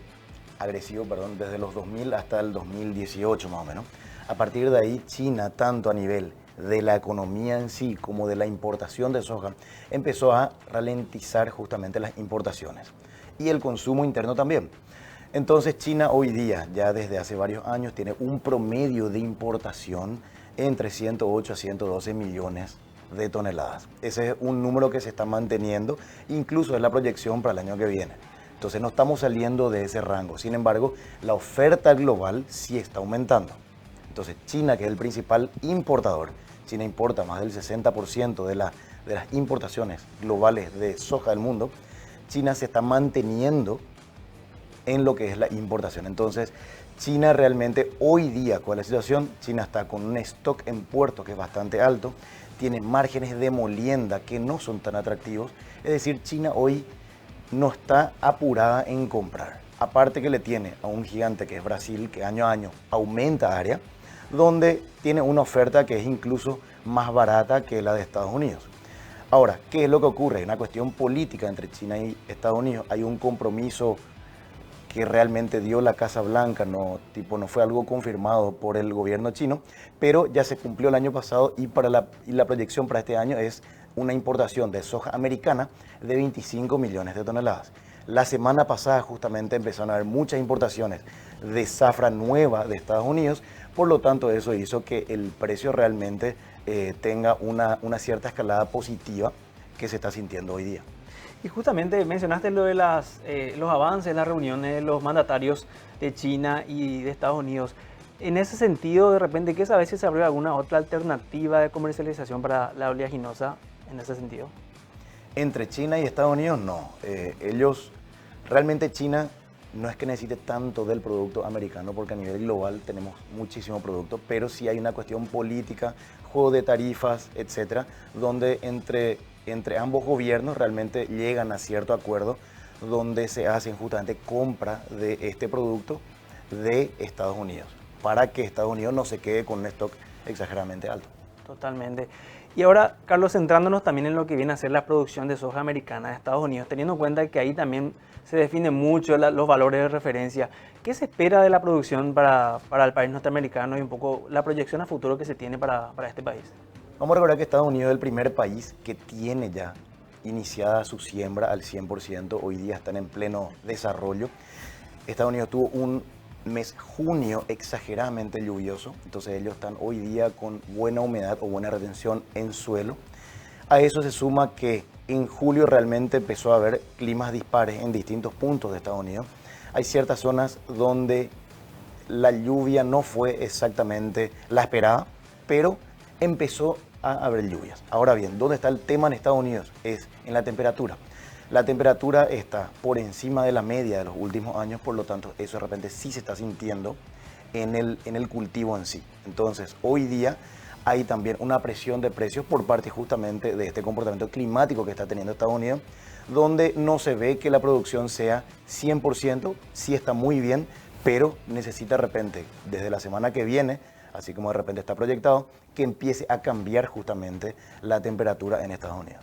desde los 2000 hasta el 2018 más o menos. A partir de ahí, China, tanto a nivel de la economía en sí como de la importación de soja, empezó a ralentizar justamente las importaciones y el consumo interno también. Entonces China hoy día, ya desde hace varios años, tiene un promedio de importación entre 108 a 112 millones de toneladas. Ese es un número que se está manteniendo, incluso es la proyección para el año que viene. Entonces no estamos saliendo de ese rango. Sin embargo, la oferta global sí está aumentando. Entonces China, que es el principal importador, China importa más del 60% de las importaciones globales de soja del mundo, China se está manteniendo en lo que es la importación. Entonces, China realmente hoy día, ¿cuál es la situación? China está con un stock en puerto que es bastante alto, tiene márgenes de molienda que no son tan atractivos. Es decir, China hoy no está apurada en comprar. Aparte que le tiene a un gigante que es Brasil, que año a año aumenta área, donde tiene una oferta que es incluso más barata que la de Estados Unidos. Ahora, ¿qué es lo que ocurre? Es una cuestión política entre China y Estados Unidos. Hay un compromiso que realmente dio la Casa Blanca, no fue algo confirmado por el gobierno chino, pero ya se cumplió el año pasado y la proyección para este año es una importación de soja americana de 25 millones de toneladas. La semana pasada justamente empezaron a haber muchas importaciones de zafra nueva de Estados Unidos, por lo tanto eso hizo que el precio realmente tenga una cierta escalada positiva que se está sintiendo hoy día. Y justamente mencionaste lo de los avances, las reuniones de los mandatarios de China y de Estados Unidos. En ese sentido, de repente, ¿qué sabes si se abrió alguna otra alternativa de comercialización para la oleaginosa en ese sentido? Entre China y Estados Unidos, no. Realmente China no es que necesite tanto del producto americano, porque a nivel global tenemos muchísimo producto, pero sí hay una cuestión política, juego de tarifas, etcétera, donde entre ambos gobiernos realmente llegan a cierto acuerdo donde se hacen justamente compra de este producto de Estados Unidos, para que Estados Unidos no se quede con un stock exageradamente alto. Totalmente. Y ahora, Carlos, centrándonos también en lo que viene a ser la producción de soja americana de Estados Unidos, teniendo en cuenta que ahí también se definen mucho los valores de referencia, ¿qué se espera de la producción para el país norteamericano y un poco la proyección a futuro que se tiene para este país? Vamos a recordar que Estados Unidos es el primer país que tiene ya iniciada su siembra al 100%, hoy día están en pleno desarrollo. Estados Unidos tuvo un mes junio exageradamente lluvioso, entonces ellos están hoy día con buena humedad o buena retención en suelo. A eso se suma que en julio realmente empezó a haber climas dispares en distintos puntos de Estados Unidos. Hay ciertas zonas donde la lluvia no fue exactamente la esperada, pero empezó a haber lluvias. Ahora bien, ¿dónde está el tema en Estados Unidos? Es en la temperatura. La temperatura está por encima de la media de los últimos años, por lo tanto, eso de repente sí se está sintiendo en el cultivo en sí. Entonces, hoy día hay también una presión de precios por parte justamente de este comportamiento climático que está teniendo Estados Unidos, donde no se ve que la producción sea 100%, sí está muy bien, pero necesita de repente, desde la semana que viene, así como de repente está proyectado, que empiece a cambiar justamente la temperatura en Estados Unidos.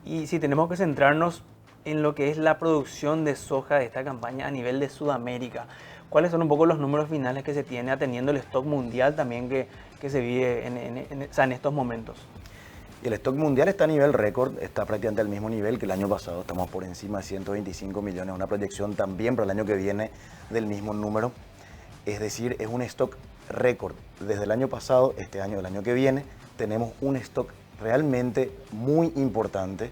Y si tenemos que centrarnos en lo que es la producción de soja de esta campaña a nivel de Sudamérica, ¿cuáles son un poco los números finales que se tiene atendiendo el stock mundial también que se vive en estos momentos? El stock mundial está a nivel récord, está prácticamente al mismo nivel que el año pasado, estamos por encima de 125 millones, una proyección también para el año que viene del mismo número, es decir, es un stock récord. Desde el año pasado, este año, el año que viene, tenemos un stock realmente muy importante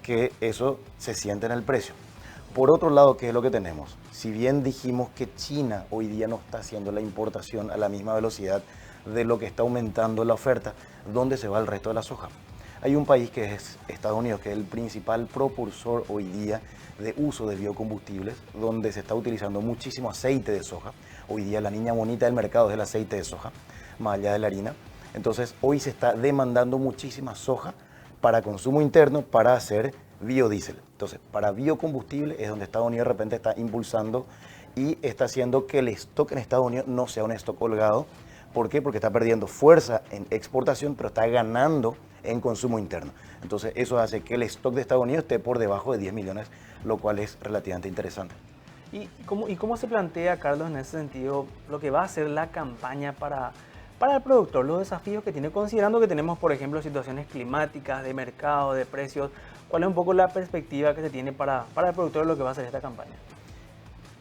que eso se siente en el precio. Por otro lado, ¿qué es lo que tenemos? Si bien dijimos que China hoy día no está haciendo la importación a la misma velocidad de lo que está aumentando la oferta, ¿dónde se va el resto de la soja? Hay un país que es Estados Unidos, que es el principal propulsor hoy día de uso de biocombustibles, donde se está utilizando muchísimo aceite de soja. Hoy día la niña bonita del mercado es el aceite de soja, más allá de la harina. Entonces hoy se está demandando muchísima soja para consumo interno para hacer biodiesel. Entonces, para biocombustible es donde Estados Unidos de repente está impulsando y está haciendo que el stock en Estados Unidos no sea un stock holgado. ¿Por qué? Porque está perdiendo fuerza en exportación, pero está ganando en consumo interno. Entonces, eso hace que el stock de Estados Unidos esté por debajo de 10 millones, lo cual es relativamente interesante. ¿Y cómo se plantea, Carlos, en ese sentido, lo que va a ser la campaña para el productor, los desafíos que tiene, considerando que tenemos, por ejemplo, situaciones climáticas, de mercado, de precios? ¿Cuál es un poco la perspectiva que se tiene para el productor de lo que va a ser esta campaña?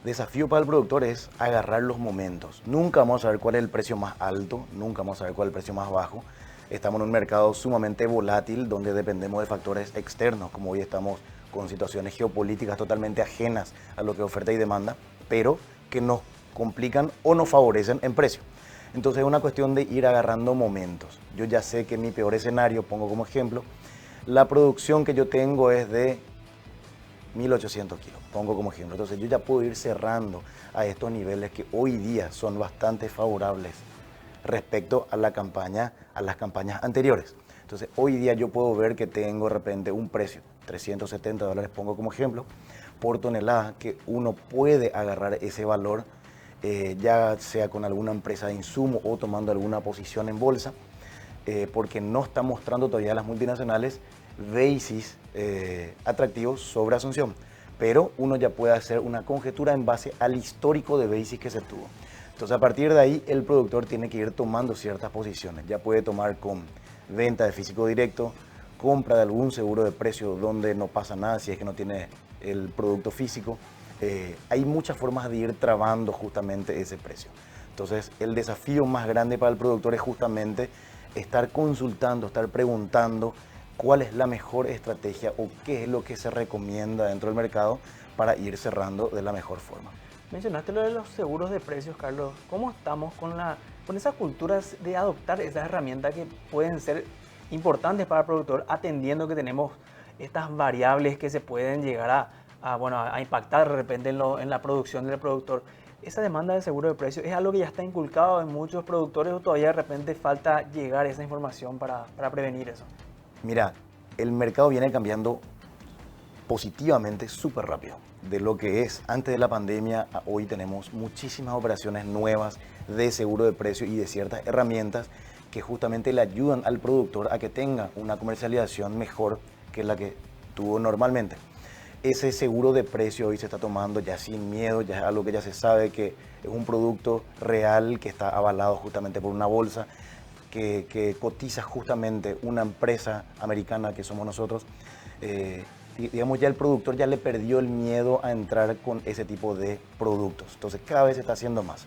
Desafío para el productor es agarrar los momentos. Nunca vamos a saber cuál es el precio más alto, nunca vamos a saber cuál es el precio más bajo. Estamos en un mercado sumamente volátil donde dependemos de factores externos, como hoy estamos con situaciones geopolíticas totalmente ajenas a lo que oferta y demanda, pero que nos complican o nos favorecen en precio. Entonces es una cuestión de ir agarrando momentos. Yo ya sé que mi peor escenario, pongo como ejemplo, la producción que yo tengo es de 1.800 kilos, pongo como ejemplo. Entonces yo ya puedo ir cerrando a estos niveles que hoy día son bastante favorables respecto a las campañas anteriores. Entonces hoy día yo puedo ver que tengo de repente un precio, $370, pongo como ejemplo, por tonelada, que uno puede agarrar ese valor, ya sea con alguna empresa de insumo o tomando alguna posición en bolsa, porque no está mostrando todavía las multinacionales basis atractivos sobre Asunción, pero uno ya puede hacer una conjetura en base al histórico de basis que se tuvo. Entonces a partir de ahí el productor tiene que ir tomando ciertas posiciones, ya puede tomar con venta de físico directo, compra de algún seguro de precio donde no pasa nada si es que no tiene el producto físico. Hay muchas formas de ir trabando justamente ese precio. Entonces el desafío más grande para el productor es justamente estar consultando, estar preguntando cuál es la mejor estrategia o qué es lo que se recomienda dentro del mercado para ir cerrando de la mejor forma. Mencionaste lo de los seguros de precios, Carlos. ¿Cómo estamos con esa cultura de adoptar esas herramientas que pueden ser importantes para el productor, atendiendo que tenemos estas variables que se pueden llegar a impactar de repente en la producción del productor? ¿Esa demanda de seguro de precios es algo que ya está inculcado en muchos productores o todavía de repente falta llegar esa información para prevenir eso? Mira, el mercado viene cambiando positivamente súper rápido. De lo que es antes de la pandemia a hoy tenemos muchísimas operaciones nuevas de seguro de precio y de ciertas herramientas que justamente le ayudan al productor a que tenga una comercialización mejor que la que tuvo normalmente. Ese seguro de precio hoy se está tomando ya sin miedo, ya es algo que ya se sabe que es un producto real que está avalado justamente por una bolsa que cotiza justamente una empresa americana que somos nosotros. Digamos, ya el productor ya le perdió el miedo a entrar con ese tipo de productos. Entonces cada vez se está haciendo más.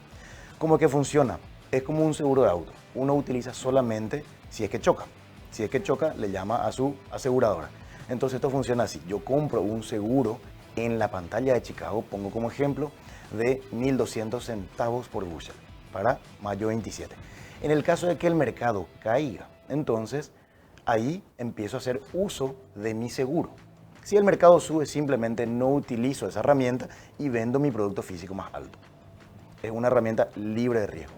¿Cómo que funciona? Es como un seguro de auto. Uno utiliza solamente si es que choca. Si es que choca, le llama a su aseguradora. Entonces esto funciona así. Yo compro un seguro en la pantalla de Chicago, pongo como ejemplo, de 1.200 centavos por bushel para mayo 27. En el caso de que el mercado caiga, entonces ahí empiezo a hacer uso de mi seguro. Si el mercado sube, simplemente no utilizo esa herramienta y vendo mi producto físico más alto. Es una herramienta libre de riesgo.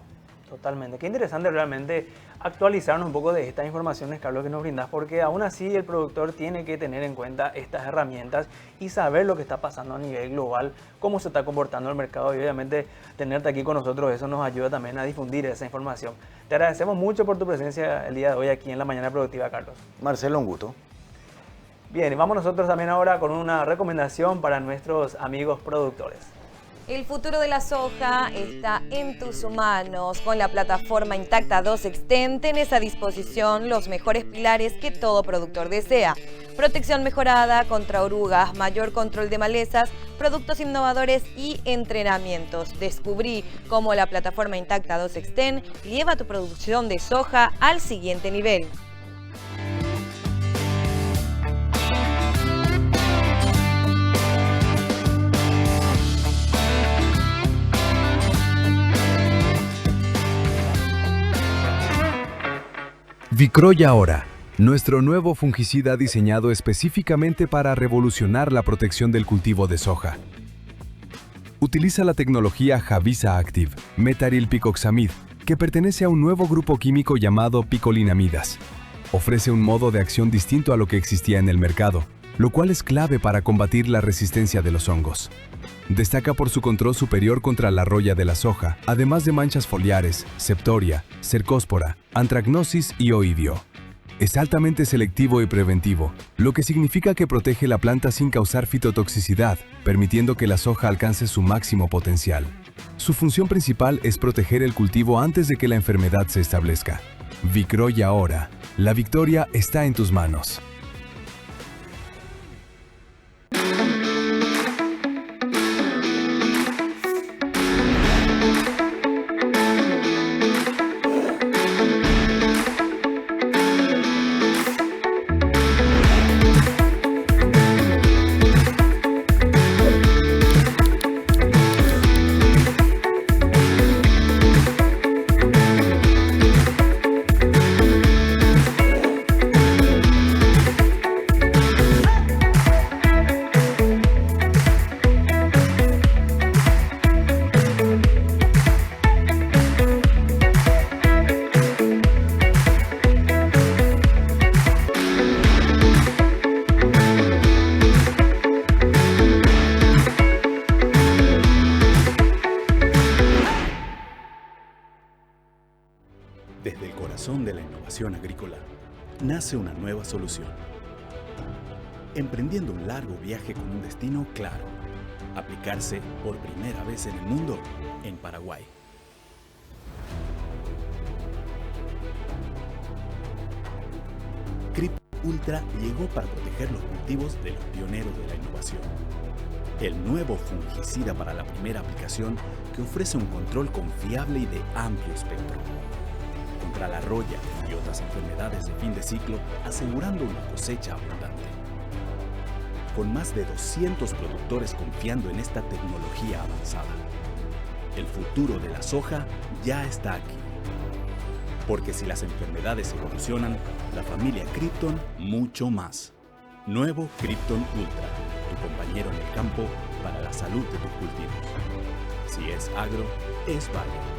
Totalmente. Qué interesante realmente actualizarnos un poco de estas informaciones, Carlos, que nos brindas, porque aún así el productor tiene que tener en cuenta estas herramientas y saber lo que está pasando a nivel global, cómo se está comportando el mercado y obviamente tenerte aquí con nosotros, eso nos ayuda también a difundir esa información. Te agradecemos mucho por tu presencia el día de hoy aquí en La Mañana Productiva, Carlos. Marcelo, un gusto. Bien, y vamos nosotros también ahora con una recomendación para nuestros amigos productores. El futuro de la soja está en tus manos. Con la plataforma Intacta 2 Extend tenés a disposición los mejores pilares que todo productor desea. Protección mejorada contra orugas, mayor control de malezas, productos innovadores y entrenamientos. Descubrí cómo la plataforma Intacta 2 Extend lleva tu producción de soja al siguiente nivel. Vicroy Ahora, nuestro nuevo fungicida diseñado específicamente para revolucionar la protección del cultivo de soja. Utiliza la tecnología Javisa Active, metarilpicoxamid, que pertenece a un nuevo grupo químico llamado picolinamidas. Ofrece un modo de acción distinto a lo que existía en el mercado, lo cual es clave para combatir la resistencia de los hongos. Destaca por su control superior contra la roya de la soja, además de manchas foliares, septoria, cercóspora, antracnosis y oidio. Es altamente selectivo y preventivo, lo que significa que protege la planta sin causar fitotoxicidad, permitiendo que la soja alcance su máximo potencial. Su función principal es proteger el cultivo antes de que la enfermedad se establezca. Vicroy Ahora. La victoria está en tus manos. Desde el corazón de la innovación agrícola, nace una nueva solución. Emprendiendo un largo viaje con un destino claro, aplicarse por primera vez en el mundo en Paraguay. Crypto Ultra llegó para proteger los cultivos de los pioneros de la innovación. El nuevo fungicida para la primera aplicación que ofrece un control confiable y de amplio espectro. Contra la roya y otras enfermedades de fin de ciclo, asegurando una cosecha abundante. Con más de 200 productores confiando en esta tecnología avanzada. El futuro de la soja ya está aquí. Porque si las enfermedades evolucionan, la familia Krypton mucho más. Nuevo Krypton Ultra, tu compañero en el campo para la salud de tus cultivos. Si es agro, es Bayer.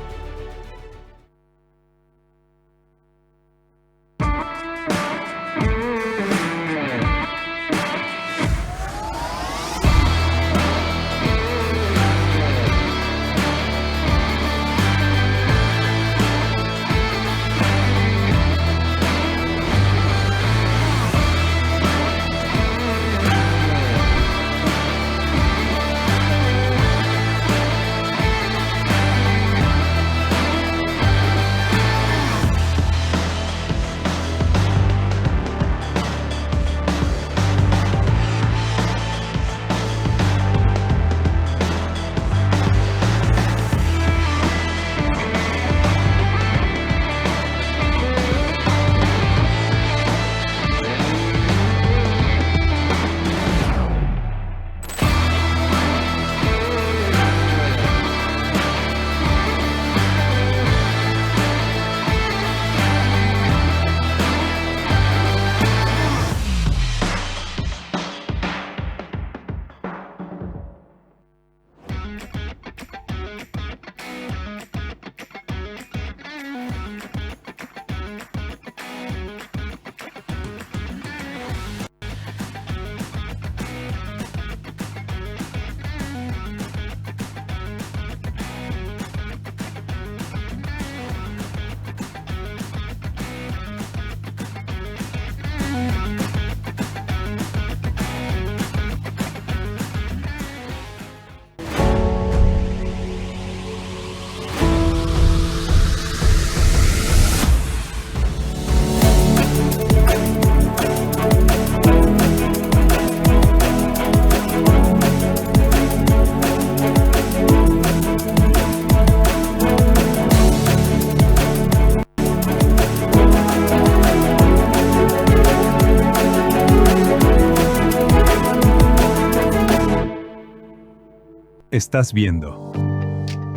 Estás viendo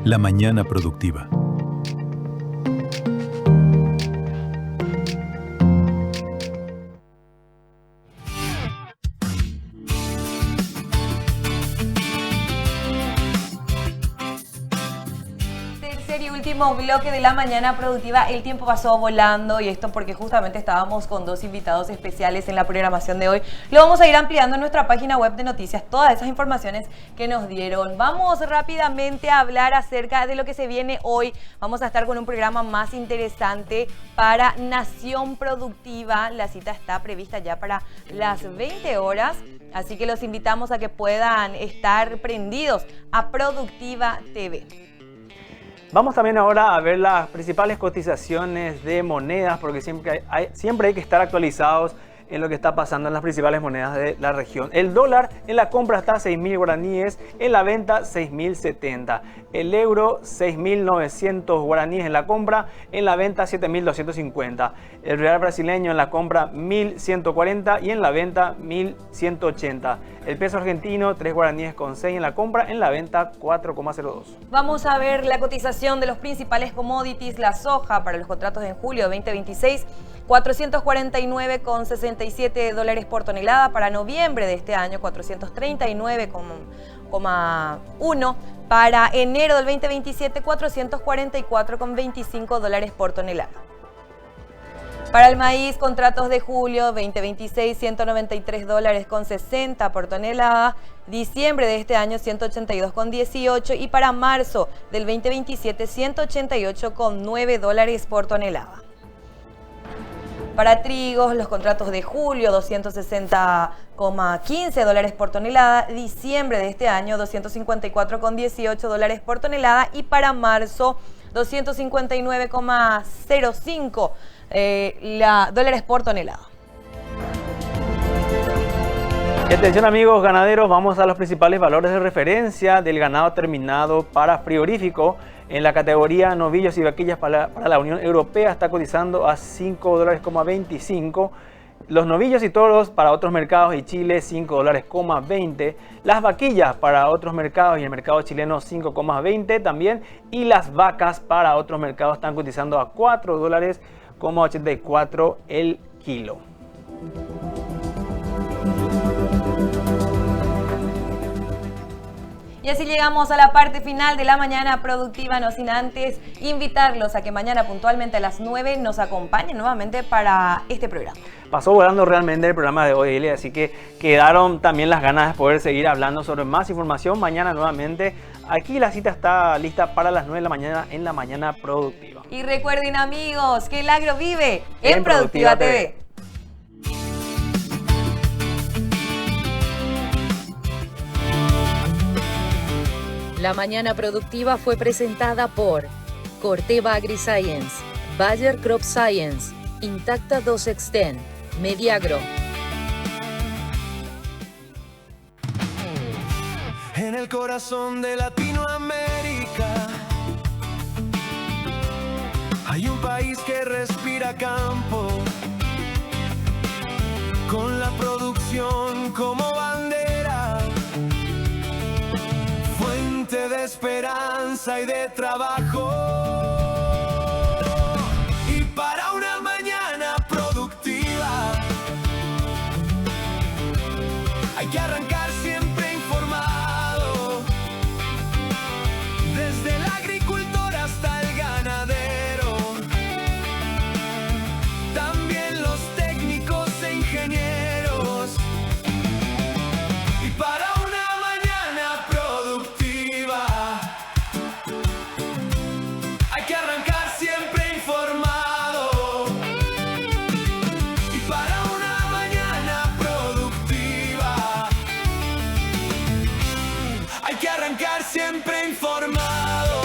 La Mañana Productiva. Último bloque de La Mañana Productiva. El tiempo pasó volando, y esto porque justamente estábamos con dos invitados especiales en la programación de hoy. Lo vamos a ir ampliando en nuestra página web de noticias, todas esas informaciones que nos dieron. Vamos rápidamente a hablar acerca de lo que se viene hoy. Vamos a estar con un programa más interesante para Nación Productiva. La cita está prevista ya para las 20 horas. Así que los invitamos a que puedan estar prendidos a Productiva TV. Vamos también ahora a ver las principales cotizaciones de monedas, porque siempre hay que estar actualizados en lo que está pasando en las principales monedas de la región. El dólar en la compra está a 6.000 guaraníes, en la venta 6.070. El euro 6.900 guaraníes en la compra, en la venta 7.250. El real brasileño en la compra 1.140 y en la venta 1.180. El peso argentino 3 guaraníes con 6 en la compra, en la venta 4,02. Vamos a ver la cotización de los principales commodities. La soja para los contratos en julio 2026, 449,67 dólares por tonelada. Para noviembre de este año, 439,1. Para enero del 2027, 444,25 dólares por tonelada. Para el maíz, contratos de julio 2026, 193 dólares con 60 por tonelada. Diciembre de este año, 182,18. Y para marzo del 2027, 188,9 dólares por tonelada. Para trigos, los contratos de julio, 260,15 dólares por tonelada. Diciembre de este año, 254,18 dólares por tonelada. Y para marzo, 259,05 dólares por tonelada. Y atención amigos ganaderos, vamos a los principales valores de referencia del ganado terminado para frigorífico. En la categoría novillos y vaquillas para la Unión Europea está cotizando a $5.25. Los novillos y toros para otros mercados y Chile, $5.20. Las vaquillas para otros mercados y el mercado chileno, $5.20 también. Y las vacas para otros mercados están cotizando a $4.84 el kilo. Y así llegamos a la parte final de La Mañana Productiva, no sin antes invitarlos a que mañana puntualmente a las 9 nos acompañen nuevamente para este programa. Pasó volando realmente el programa de hoy, Eli, así que quedaron también las ganas de poder seguir hablando sobre más información. Mañana nuevamente, aquí la cita está lista para las 9 de la mañana en La Mañana Productiva. Y recuerden amigos, que el agro vive en Productiva TV. La Mañana Productiva fue presentada por Corteva AgriScience, Bayer Crop Science, Intacta 2 Extend, Mediagro. En el corazón de Latinoamérica hay un país que respira campo, con la producción como bandera, fuente de esperanza y de trabajo. Y para una mañana productiva hay que arrancar siempre informado, desde el agricultor hasta el ganadero, también los técnicos e ingenieros. Y para una mañana productiva hay que arrancar siempre informado. Y para una mañana productiva hay que arrancar siempre informado.